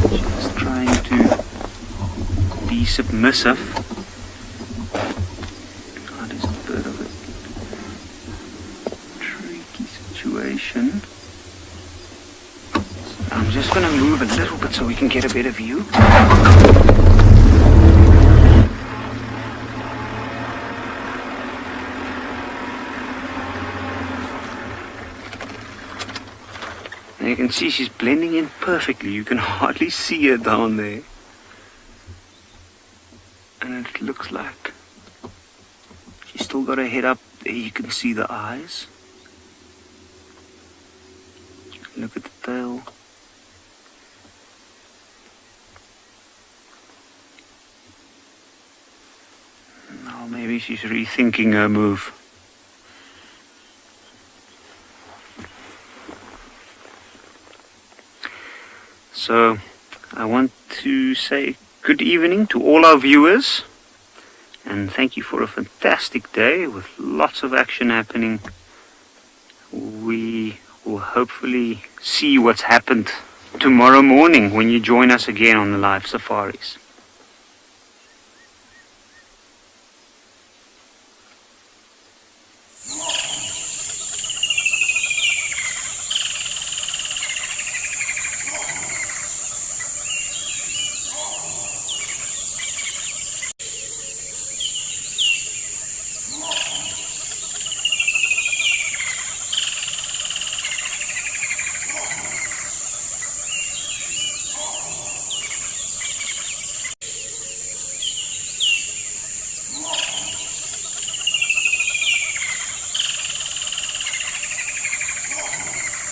She's trying to be submissive. That is a bit of a tricky situation. I'm just going to move a little bit so we can get a better view. And you can see she's blending in perfectly. You can hardly see her down there. And it looks like she's still got her head up. There you can see the eyes. Look at the tail. Now maybe she's rethinking her move. So I want to say good evening to all our viewers, and thank you for a fantastic day with lots of action happening. We will hopefully see what's happened tomorrow morning when you join us again on the live safaris.